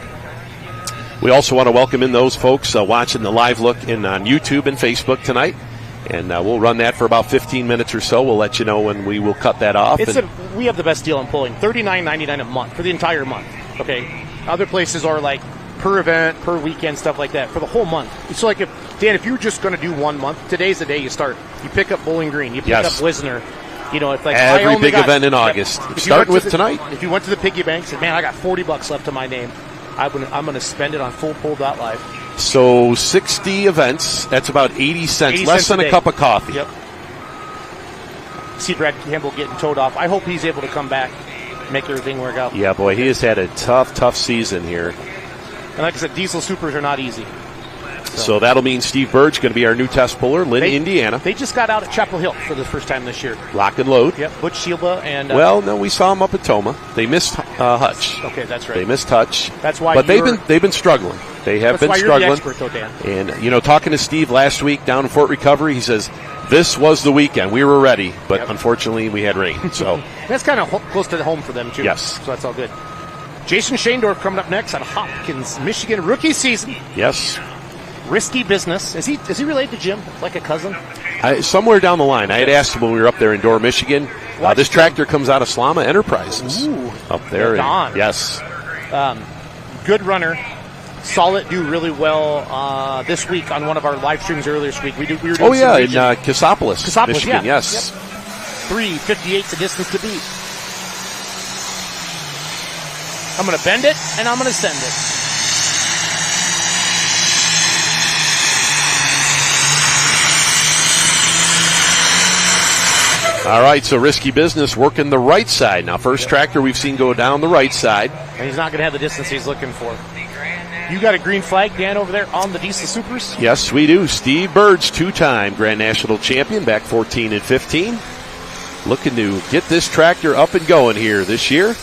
We also want to welcome in those folks watching the live look on YouTube and Facebook tonight. And we'll run that for about 15 minutes or so. We'll let you know when we will cut that off. We have the best deal on pulling, $39.99 a month for the entire month. Okay, other places are like per event, per weekend, stuff like that for the whole month. It's like if you're just going to do 1 month, today's the day you start. You pick up Bowling Green, you pick up Wisner. You know, it's like every big event in August. Start with tonight. If you went to the piggy bank and said, man, I got $40 left to my name, I'm going to spend it on fullpull.live. So 60 events, that's about 80 cents, less than a cup of coffee. Yep. See Brad Campbell getting towed off. I hope he's able to come back. make everything work out. Yeah, boy, he has had a tough season here. And like I said, diesel supers are not easy. So that'll mean Steve Burge going to be our new test puller, Lynn, Indiana. They just got out at Chapel Hill for the first time this year. Lock and load. Yep, Butch Shielba and... well, no, we saw him up at Toma. They missed Hutch. Okay, that's right. They missed Hutch. That's why. But they've been struggling. They have been struggling. You're the expert, though, Dan. And talking to Steve last week down in Fort Recovery, he says this was the weekend. We were ready, but unfortunately we had rain. So that's kind of close to the home for them too. Yes, so that's all good. Jason Shaendorf coming up next on Hopkins, Michigan rookie season. Yes. Risky business. Is he related to Jim? Like a cousin? Somewhere down the line. I had asked him when we were up there in Door, Michigan. This tractor comes out of Slama Enterprises. Ooh. Up there. Yes. Good runner. Saw it do really well this week on one of our live streams earlier this week. We were doing in Cassopolis, Michigan. Yeah. Yes. Yep. 3:58's the distance to beat. I'm going to bend it, and I'm going to send it. All right, so risky business working the right side. Now, first tractor we've seen go down the right side. And he's not going to have the distance he's looking for. You got a green flag, Dan, over there on the Diesel Supers? Yes, we do. Steve Burge, two-time Grand National champion, back 14 and 15. Looking to get this tractor up and going here this year.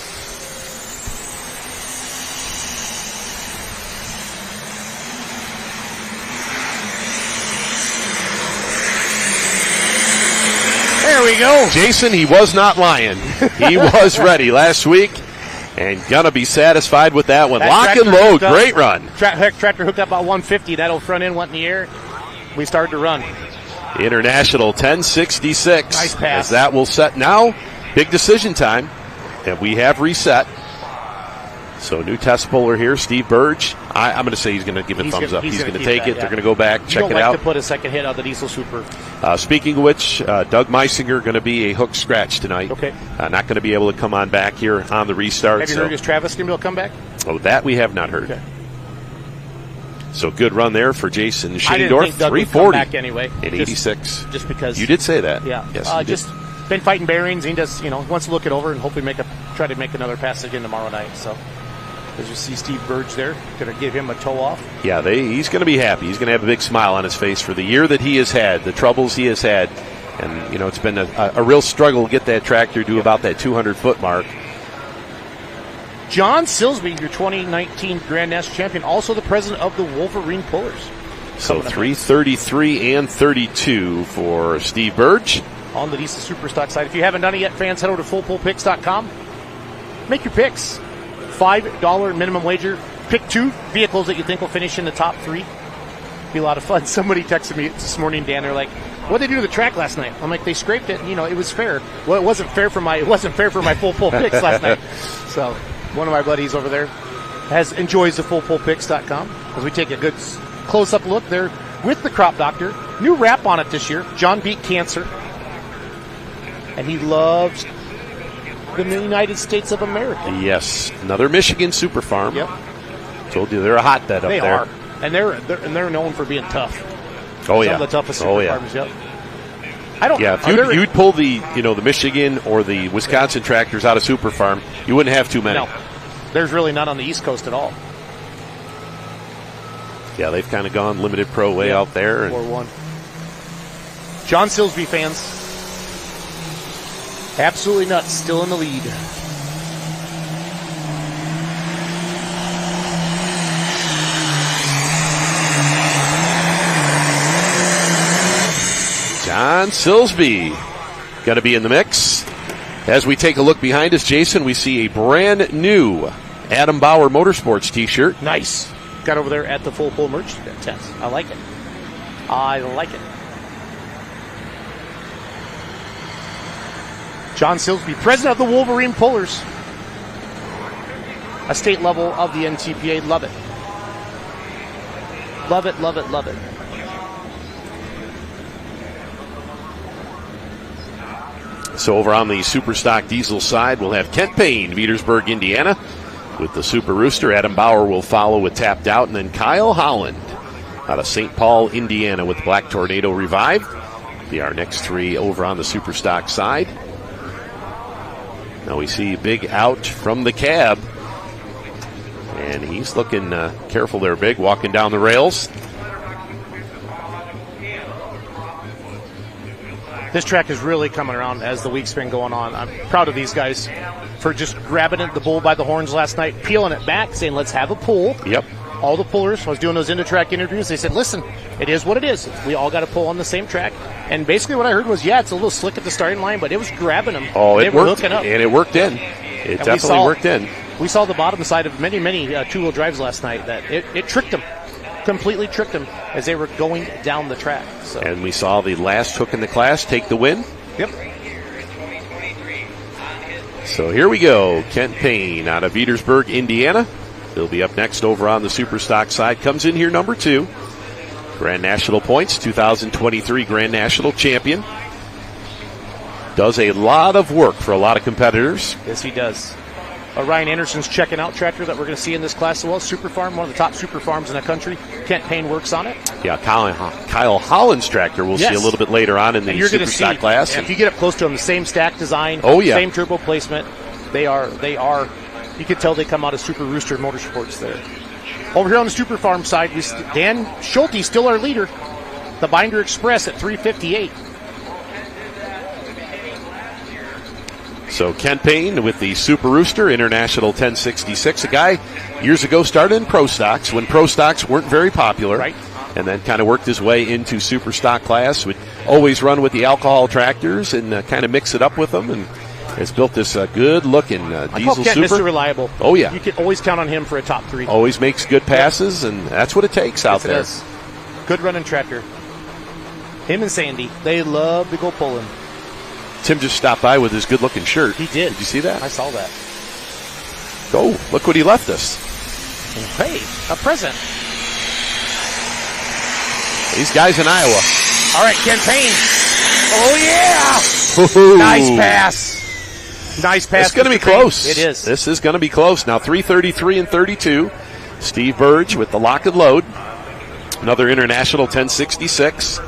There we go. Jason, he was not lying. He was ready last week and going to be satisfied with that one. Lock and load. Great run. Tractor hooked up about 150. That old front end went in the air. We started to run. International 1066. Nice pass. As that will set now. Big decision time. And we have reset. So new test puller here, Steve Burge. I'm going to say he's going to give it a thumbs up. He's going to take it. They're going to go back, check it out. To put a second hit on the Diesel Super. Speaking of which, Doug Meisinger going to be a hook scratch tonight. Okay. Not going to be able to come on back here on the restart. Have you heard, is Travis going to be able to come back? Oh, that we have not heard. Okay. So good run there for Jason Shaendorf. I didn't think Doug 340 would come back anyway. in 86. Just because. You did say that. Yeah. Yes, you just been fighting bearings. He does, wants to look it over and hopefully try to make another pass again tomorrow night. So. As you see Steve Burge there, going to give him a toe off. Yeah, he's going to be happy. He's going to have a big smile on his face for the year that he has had, the troubles he has had. And, it's been a real struggle to get that tractor to about that 200-foot mark. John Silsby, your 2019 Grand National champion, also the president of the Wolverine Pullers. So 333 and 32 for Steve Burge. On the Diesel Superstock side. If you haven't done it yet, fans, head over to fullpullpicks.com. Make your picks. $5 minimum wager. Pick two vehicles that you think will finish in the top three. Be a lot of fun. Somebody texted me this morning, Dan. They're like, "What did they do to the track last night?" I'm like, "They scraped it. It was fair. Well, it wasn't fair for my full pull picks last night." So one of my buddies over there enjoys the fullpullpicks.com as we take a good close up look there with the Crop Doctor. New wrap on it this year. John beat cancer, and he loves the United States of America. Yes, another Michigan super farm. Yep. Told you they're a hotbed up there. They are, and they're known for being tough. Oh yeah, some of the toughest super farms. Yep. If you'd pull the the Michigan or the Wisconsin tractors out of super farm, you wouldn't have too many. No, there's really none on the East Coast at all. Yeah, they've kind of gone limited pro way out there. 4-1. John Silsby fans. Absolutely nuts, still in the lead. John Silsby going to be in the mix. As we take a look behind us, Jason, we see a brand new Adam Bauer Motorsports t-shirt. Nice. Got over there at the Full Pull merch test. I like it. I like it. John Silsby, president of the Wolverine Pullers. A state level of the NTPA. Love it. Love it, love it, love it. So over on the Superstock Diesel side, we'll have Kent Payne, Petersburg, Indiana. With the Super Rooster, Adam Bauer will follow with Tapped Out. And then Kyle Holland out of St. Paul, Indiana with Black Tornado Revived. Be our next three over on the Superstock side. Now we see Big out from the cab. And he's looking careful there, Big, walking down the rails. This track is really coming around as the week's been going on. I'm proud of these guys for just grabbing the bull by the horns last night, peeling it back, saying, let's have a pull. Yep. All the pullers, I was doing those into-track interviews, they said, listen, it is what it is. We all got to pull on the same track. And basically what I heard was, yeah, it's a little slick at the starting line, but it was grabbing them. Oh, it worked, hooking up. and it worked in. It definitely worked in. We saw the bottom side of many two-wheel drives last night that it tricked them, completely tricked them as they were going down the track. So. And we saw the last hook in the class take the win. Yep. So here we go. Kent Payne out of Petersburg, Indiana. He'll be up next over on the Superstock side. Comes in here number 2. Grand National points, 2023 Grand National champion. Does a lot of work for a lot of competitors. Yes, he does. Ryan Anderson's checking out tractor that we're going to see in this class as well. Super Farm, one of the top super farms in the country. Kent Payne works on it. Yeah, Kyle Holland's tractor we'll see a little bit later on in the Superstock class. If you get up close to them, the same stack design, same turbo placement. They are. You can tell they come out of Super Rooster Motorsports there. Over here on the Super Farm side, Dan Schulte, still our leader. The Binder Express at 358. So Kent Payne with the Super Rooster International 1066, a guy years ago started in Pro Stocks when Pro Stocks weren't very popular. Right. And then kind of worked his way into Super Stock class. Would always run with the alcohol tractors and kind of mix it up with them, and has built this good-looking diesel Kent Super. Mr. Reliable. Oh, yeah. You can always count on him for a top 3. Always makes good passes, and that's what it takes out there. Yes, good running tractor. Him and Sandy, they love to go pulling. Tim just stopped by with his good-looking shirt. He did. Did you see that? I saw that. Oh, look what he left us. Hey, a present. These guys in Iowa. All right, Kent Payne. Oh, yeah. Ooh. Nice pass. Nice pass. It's going to be close. It is. This is going to be close. Now 3:33 and 32. Steve Burge with the lock and load. Another International 1066.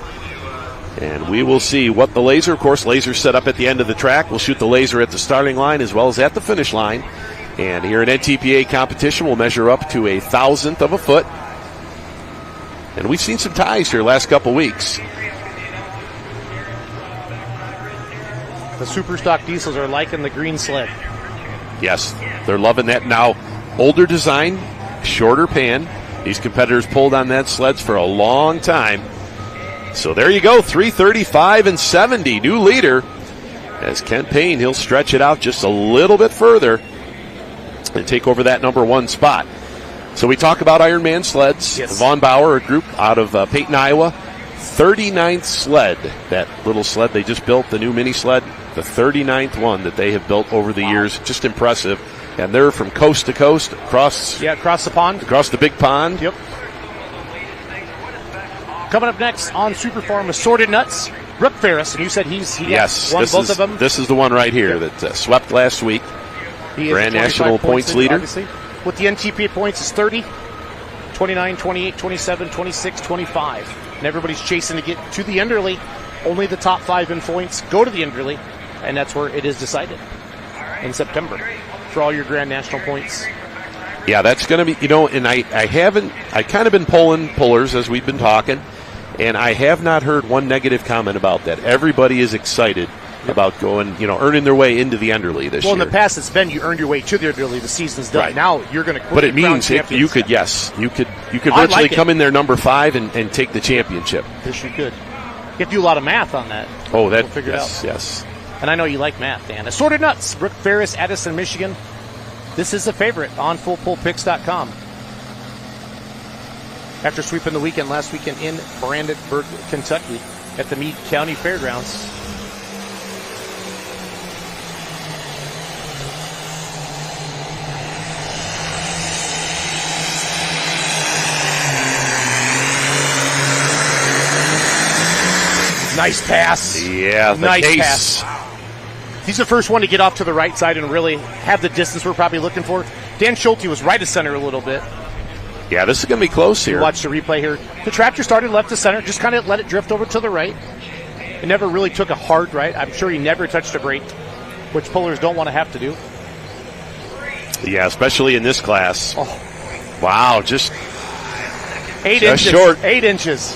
And we will see what the laser, of course, laser set up at the end of the track. We'll shoot the laser at the starting line as well as at the finish line. And here in NTPA competition, we'll measure up to 1,000th of a foot. And we've seen some ties here last couple weeks. The Super Stock diesels are liking the green sled. Yes, they're loving that now. Older design, shorter pan. These competitors pulled on that sleds for a long time. So there you go, 3:35 and 70, new leader. As Kent Payne, he'll stretch it out just a little bit further and take over that number 1 spot. So we talk about Ironman sleds. Yes. Vaughn Bauer, a group out of Peyton, Iowa. 39th sled, that little sled they just built, the new mini sled, the 39th one that they have built over the years. Just impressive. And they're from coast to coast, across the pond. Across the big pond. Yep. Coming up next on Super Farm, Assorted Nuts, Brooke Ferris, and you said he won both of them. This is the one right here that swept last week. He is Grand the National points leader. Obviously. With the NTPA points, is 30, 29, 28, 27, 26, 25. And everybody's chasing to get to the Enderley. Only the top 5 in points go to the Enderley, and that's where it is decided in September for all your Grand National points. Yeah, that's going to be, and I kind of been pulling pullers as we've been talking, and I have not heard one negative comment about that. Everybody is excited about going, earning their way into the Enderley this year. Well, in the past, it's been you earned your way to the Enderley. The season's done. Right. Now you're going to. But it means you could virtually come in there number 5 and take the championship. Yes, you could. You have to do a lot of math on that. Oh, that we'll figure it out. Yes. And I know you like math, Dan. Assorted Nuts, Brooke Ferris, Addison, Michigan. This is the favorite on FullPullPicks.com. After sweeping the weekend last weekend in Brandenburg, Kentucky at the Meade County Fairgrounds. Nice pass. Yeah, nice pass. He's the first one to get off to the right side and really have the distance we're probably looking for. Dan Schulte was right of center a little bit. Yeah, this is going to be close here. Watch the replay here. The tractor started left to center, just kind of let it drift over to the right. It never really took a hard right. I'm sure he never touched a brake. which pullers don't want to have to do. Yeah, especially in this class. Oh. Wow, just 8 inches. short. 8 inches.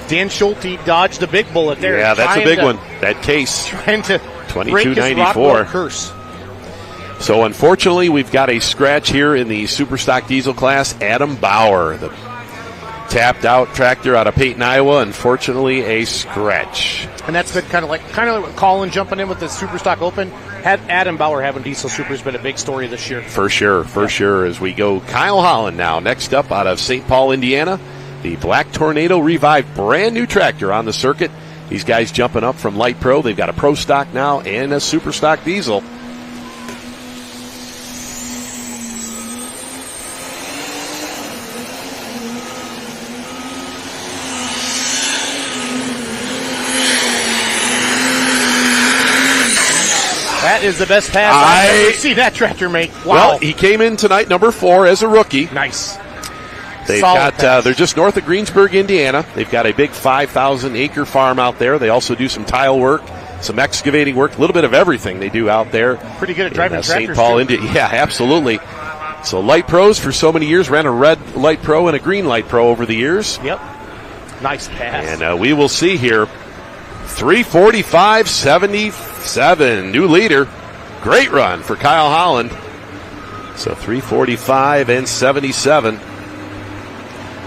Dan Schulte dodged a big bullet there. Yeah, that's a big one. That case. Trying to break his 22.94. Rockwell curse. So unfortunately, we've got a scratch here in the Superstock Diesel class. Adam Bauer, the tapped out tractor out of Peyton, Iowa. Unfortunately, a scratch. And that's been kind of like Colin jumping in with the Superstock Open. Had Adam Bauer having diesel super has been a big story this year. For sure. As we go, Kyle Holland now next up out of St. Paul, Indiana. The Black Tornado revived, brand new tractor on the circuit. These guys jumping up from Light Pro. They've got a Pro Stock now and a Super Stock Diesel. That is the best pass I've ever seen that tractor make. Wow. Well, he came in tonight, number 4 as a rookie. Nice. They've got they're just north of Greensburg, Indiana. They've got a big 5,000-acre farm out there. They also do some tile work, some excavating work, a little bit of everything they do out there. Pretty good at driving tractors, St. Paul, Indiana. Yeah, absolutely. So Light Pros for so many years, ran a red Light Pro and a green Light Pro over the years. Yep. Nice pass. And we will see here, 3:45.77, new leader. Great run for Kyle Holland. So 3:45.77.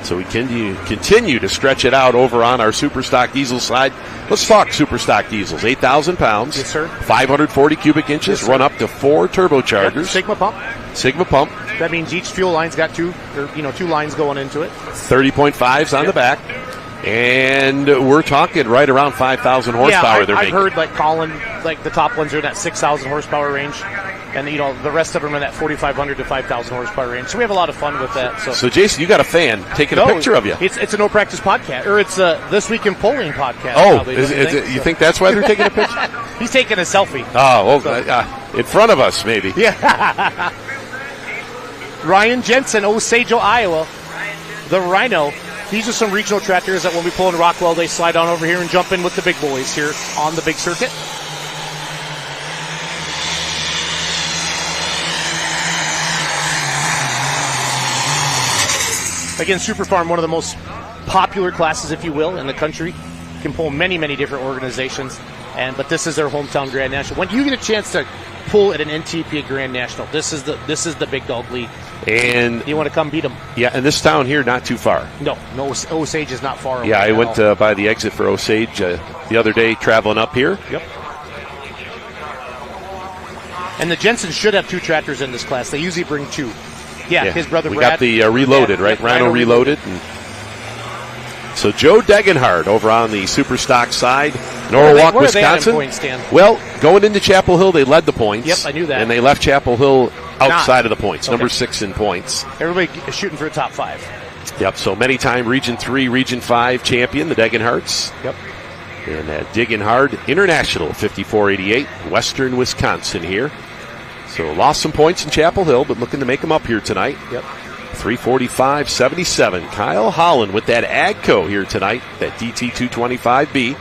So we continue to stretch it out over on our Superstock Diesel side. Let's talk Superstock Diesels. 8,000 pounds. Yes, sir. 540 cubic inches. Yes, run up to 4 turbochargers. Yep. Sigma pump. That means each fuel line's got two lines going into it. 30.5s on the back. And we're talking right around 5,000 horsepower. Yeah, I've heard like Colin, like the top ones are in that 6,000 horsepower range. And, the rest of them are in that 4,500 to 5,000 horsepower range. So we have a lot of fun with that. So Jason, you got a fan taking a picture of you. It's a No Practice podcast. Or it's a This Week in Polling podcast. Oh, you think that's why they're taking a picture? He's taking a selfie. Oh, well, in front of us, maybe. Yeah. Ryan Jensen, Osage, Iowa. The Rhino. These are some regional tractors that when we pull in Rockwell, they slide on over here and jump in with the big boys here on the big circuit. Again, Super Farm, one of the most popular classes, if you will, in the country. Can pull many, many different organizations, but this is their hometown Grand National. When you get a chance to pull at an NTPA Grand National, this is the big dog league. And you want to come beat them. Yeah, and this town here, not too far. No, Osage is not far away. Yeah, I went by the exit for Osage the other day traveling up here. Yep. And the Jensens should have 2 tractors in this class. They usually bring 2. Yeah, his brother we Brad. got the Reloaded, right? Rhino Reloaded. And so Joe Degenhard over on the Superstock side, Norwalk, Wisconsin. Points, Dan? Well, going into Chapel Hill, they led the points. Yep, I knew that. And they left Chapel Hill outside of the points, number 6 in points. Everybody is shooting for a top 5. Yep, so many-time Region 3, Region 5 champion, the Degenhards. Yep. And Degenhard International, 5488, Western Wisconsin here. So lost some points in Chapel Hill, but looking to make them up here tonight. Yep. 3:45.77. Kyle Holland with that AGCO here tonight, that DT225B.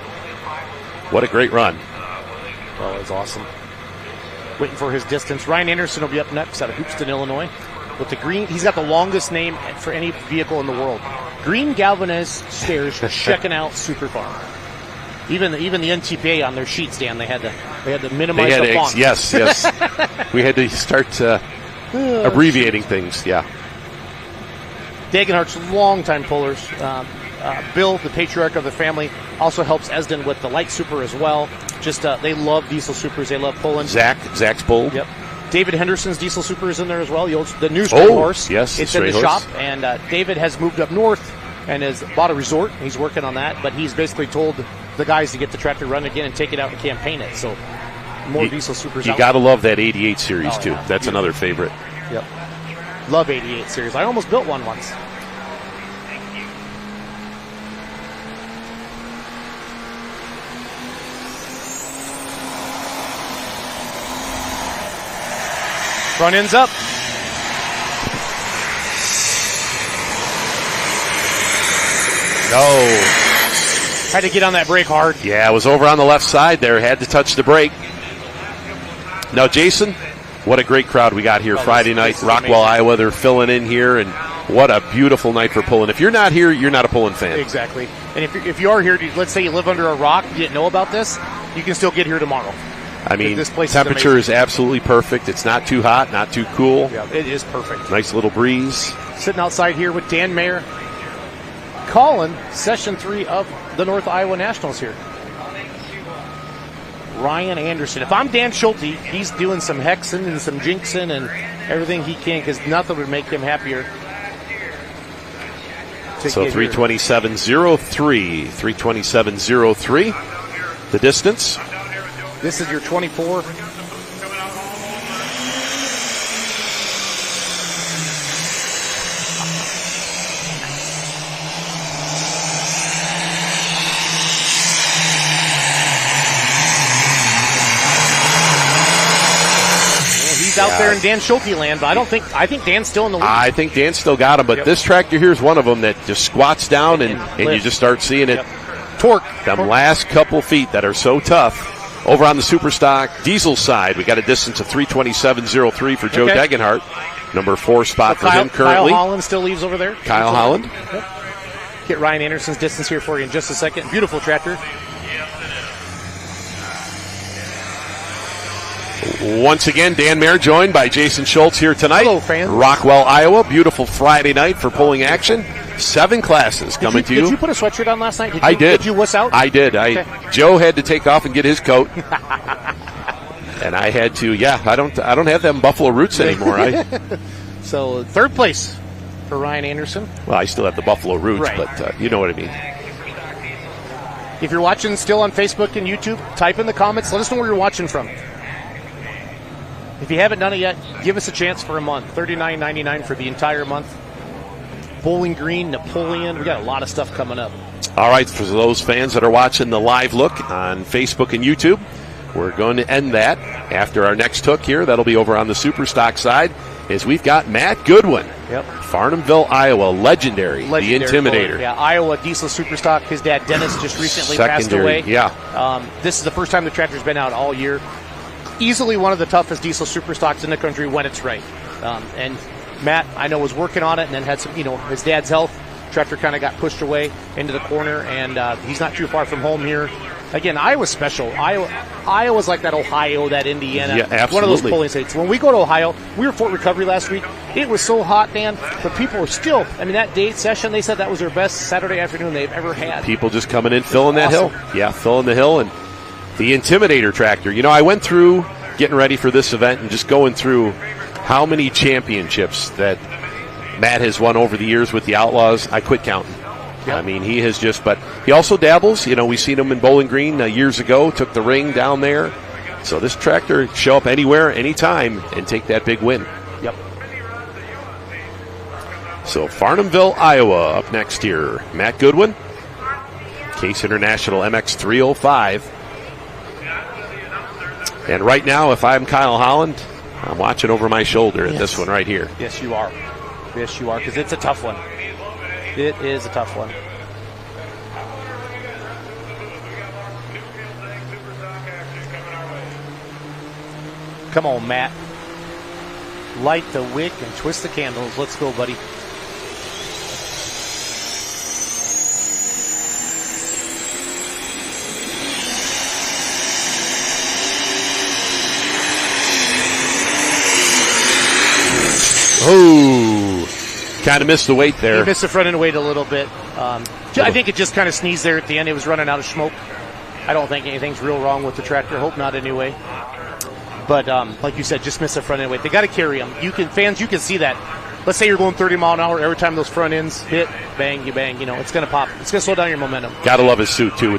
What a great run. Oh, it was awesome. Waiting for his distance. Ryan Anderson will be up next out of Hoopeston, Illinois. With the green, he's got the longest name for any vehicle in the world. Green galvanized stairs checking out Super Farm. Even the NTPA on their sheets, Dan, they had to minimize the font. Yes. We had to start abbreviating things. Yeah. Degenhardt's longtime pullers. Bill, the patriarch of the family, also helps Esden with the light super as well. Just they love diesel supers. They love pulling. Zach's pulled. Yep. David Henderson's diesel super is in there as well. The new straight horse. Yes, it's in the shop. And David has moved up north and has bought a resort. He's working on that, but he's basically told the guys to get the tractor running again and take it out and campaign it. So more diesel supers. You got to love that 88 series too. Yeah. That's another favorite. Yep. Love 88 series. I almost built one once. Front end's up. No. Had to get on that brake hard. Yeah, it was over on the left side there. Had to touch the brake. Now, Jason, what a great crowd we got here Friday night. Rockwell, Iowa, they're filling in here, and what a beautiful night for pulling. If you're not here, you're not a pulling fan. Exactly. And if you are here, let's say you live under a rock, you didn't know about this, you can still get here tomorrow. I mean, this place temperature is absolutely perfect. It's not too hot, not too cool. Yeah, it is perfect. Nice little breeze. Sitting outside here with Dan Mayer, calling Session 3 of the North Iowa Nationals here. Ryan Anderson. If I'm Dan Schulte, he's doing some hexing and some jinxing and everything he can, because nothing would make him happier. So 327.03. 327.03. The distance. This is your 24. Out there in Dan Schulte land, but I think Dan's still in the lead. I think Dan's still got him, but this tractor here is one of them that just squats down and you just start seeing it. Yep. Torque. Them last couple feet that are so tough. Over on the Superstock diesel side, we got a distance of 327.03 for Joe Degenhart. Number 4 spot for him currently. Kyle Holland still leaves over there. Kyle Holland. Yep. Get Ryan Anderson's distance here for you in just a second. Beautiful tractor. Once again, Dan Mayer joined by Jason Schultz here tonight. Hello, fans. Rockwell, Iowa. Beautiful Friday night for pulling action. 7 classes coming to you. Did you put a sweatshirt on last night? I did. Did you wuss out? I did. Joe had to take off and get his coat. And I had to, I don't have them Buffalo Roots anymore. So, third place for Ryan Anderson. Well, I still have the Buffalo Roots, right. But you know what I mean. If you're watching still on Facebook and YouTube, type in the comments. Let us know where you're watching from. If you haven't done it yet, give us a chance for a month. $39.99 for the entire month. Bowling Green, Napoleon. We got a lot of stuff coming up. All right, for those fans that are watching the live look on Facebook and YouTube, we're going to end that after our next hook here. That'll be over on the Superstock side, as we've got Matt Goodwin. Yep. Farnhamville, Iowa, legendary the Intimidator. Puller. Yeah, Iowa diesel Superstock. His dad, Dennis, just recently passed away. Yeah. This is the first time the tractor's been out all year. Easily one of the toughest diesel Superstocks in the country when it's right. And Matt, I know, was working on it and then had some, his dad's health. Tractor kind of got pushed away into the corner, and he's not too far from home here. Again, Iowa's special. Iowa's like that Ohio, that Indiana. Yeah, absolutely. One of those polling states. When we go to Ohio, we were Fort Recovery last week. It was so hot, Dan, but people were still, that date session, they said that was their best Saturday afternoon they've ever had. People just coming in, filling that hill. Yeah, filling the hill. And the Intimidator tractor. I went through getting ready for this event and just going through how many championships that Matt has won over the years with the Outlaws. I quit counting. Yep. He has but he also dabbles. We seen him in Bowling Green years ago, took the ring down there. So this tractor show up anywhere, anytime, and take that big win. Yep. So Farnhamville, Iowa, up next here. Matt Goodwin, Case International MX 305. And right now, if I'm Kyle Holland, I'm watching over my shoulder at this one right here. Yes, you are. Yes, you are, because it's a tough one. It is a tough one. Come on, Matt. Light the wick and twist the candles. Let's go, buddy. Oh, kind of missed the weight there. He missed the front end weight a little bit. I think it just kind of sneezed there at the end. It was running out of smoke. I don't think anything's real wrong with the tractor. Hope not anyway. But like you said, just missed the front end weight. They got to carry them. Fans, you can see that. Let's say you're going 30 mile an hour. Every time those front ends hit, bang, you bang. It's going to pop. It's going to slow down your momentum. Got to love his suit, too.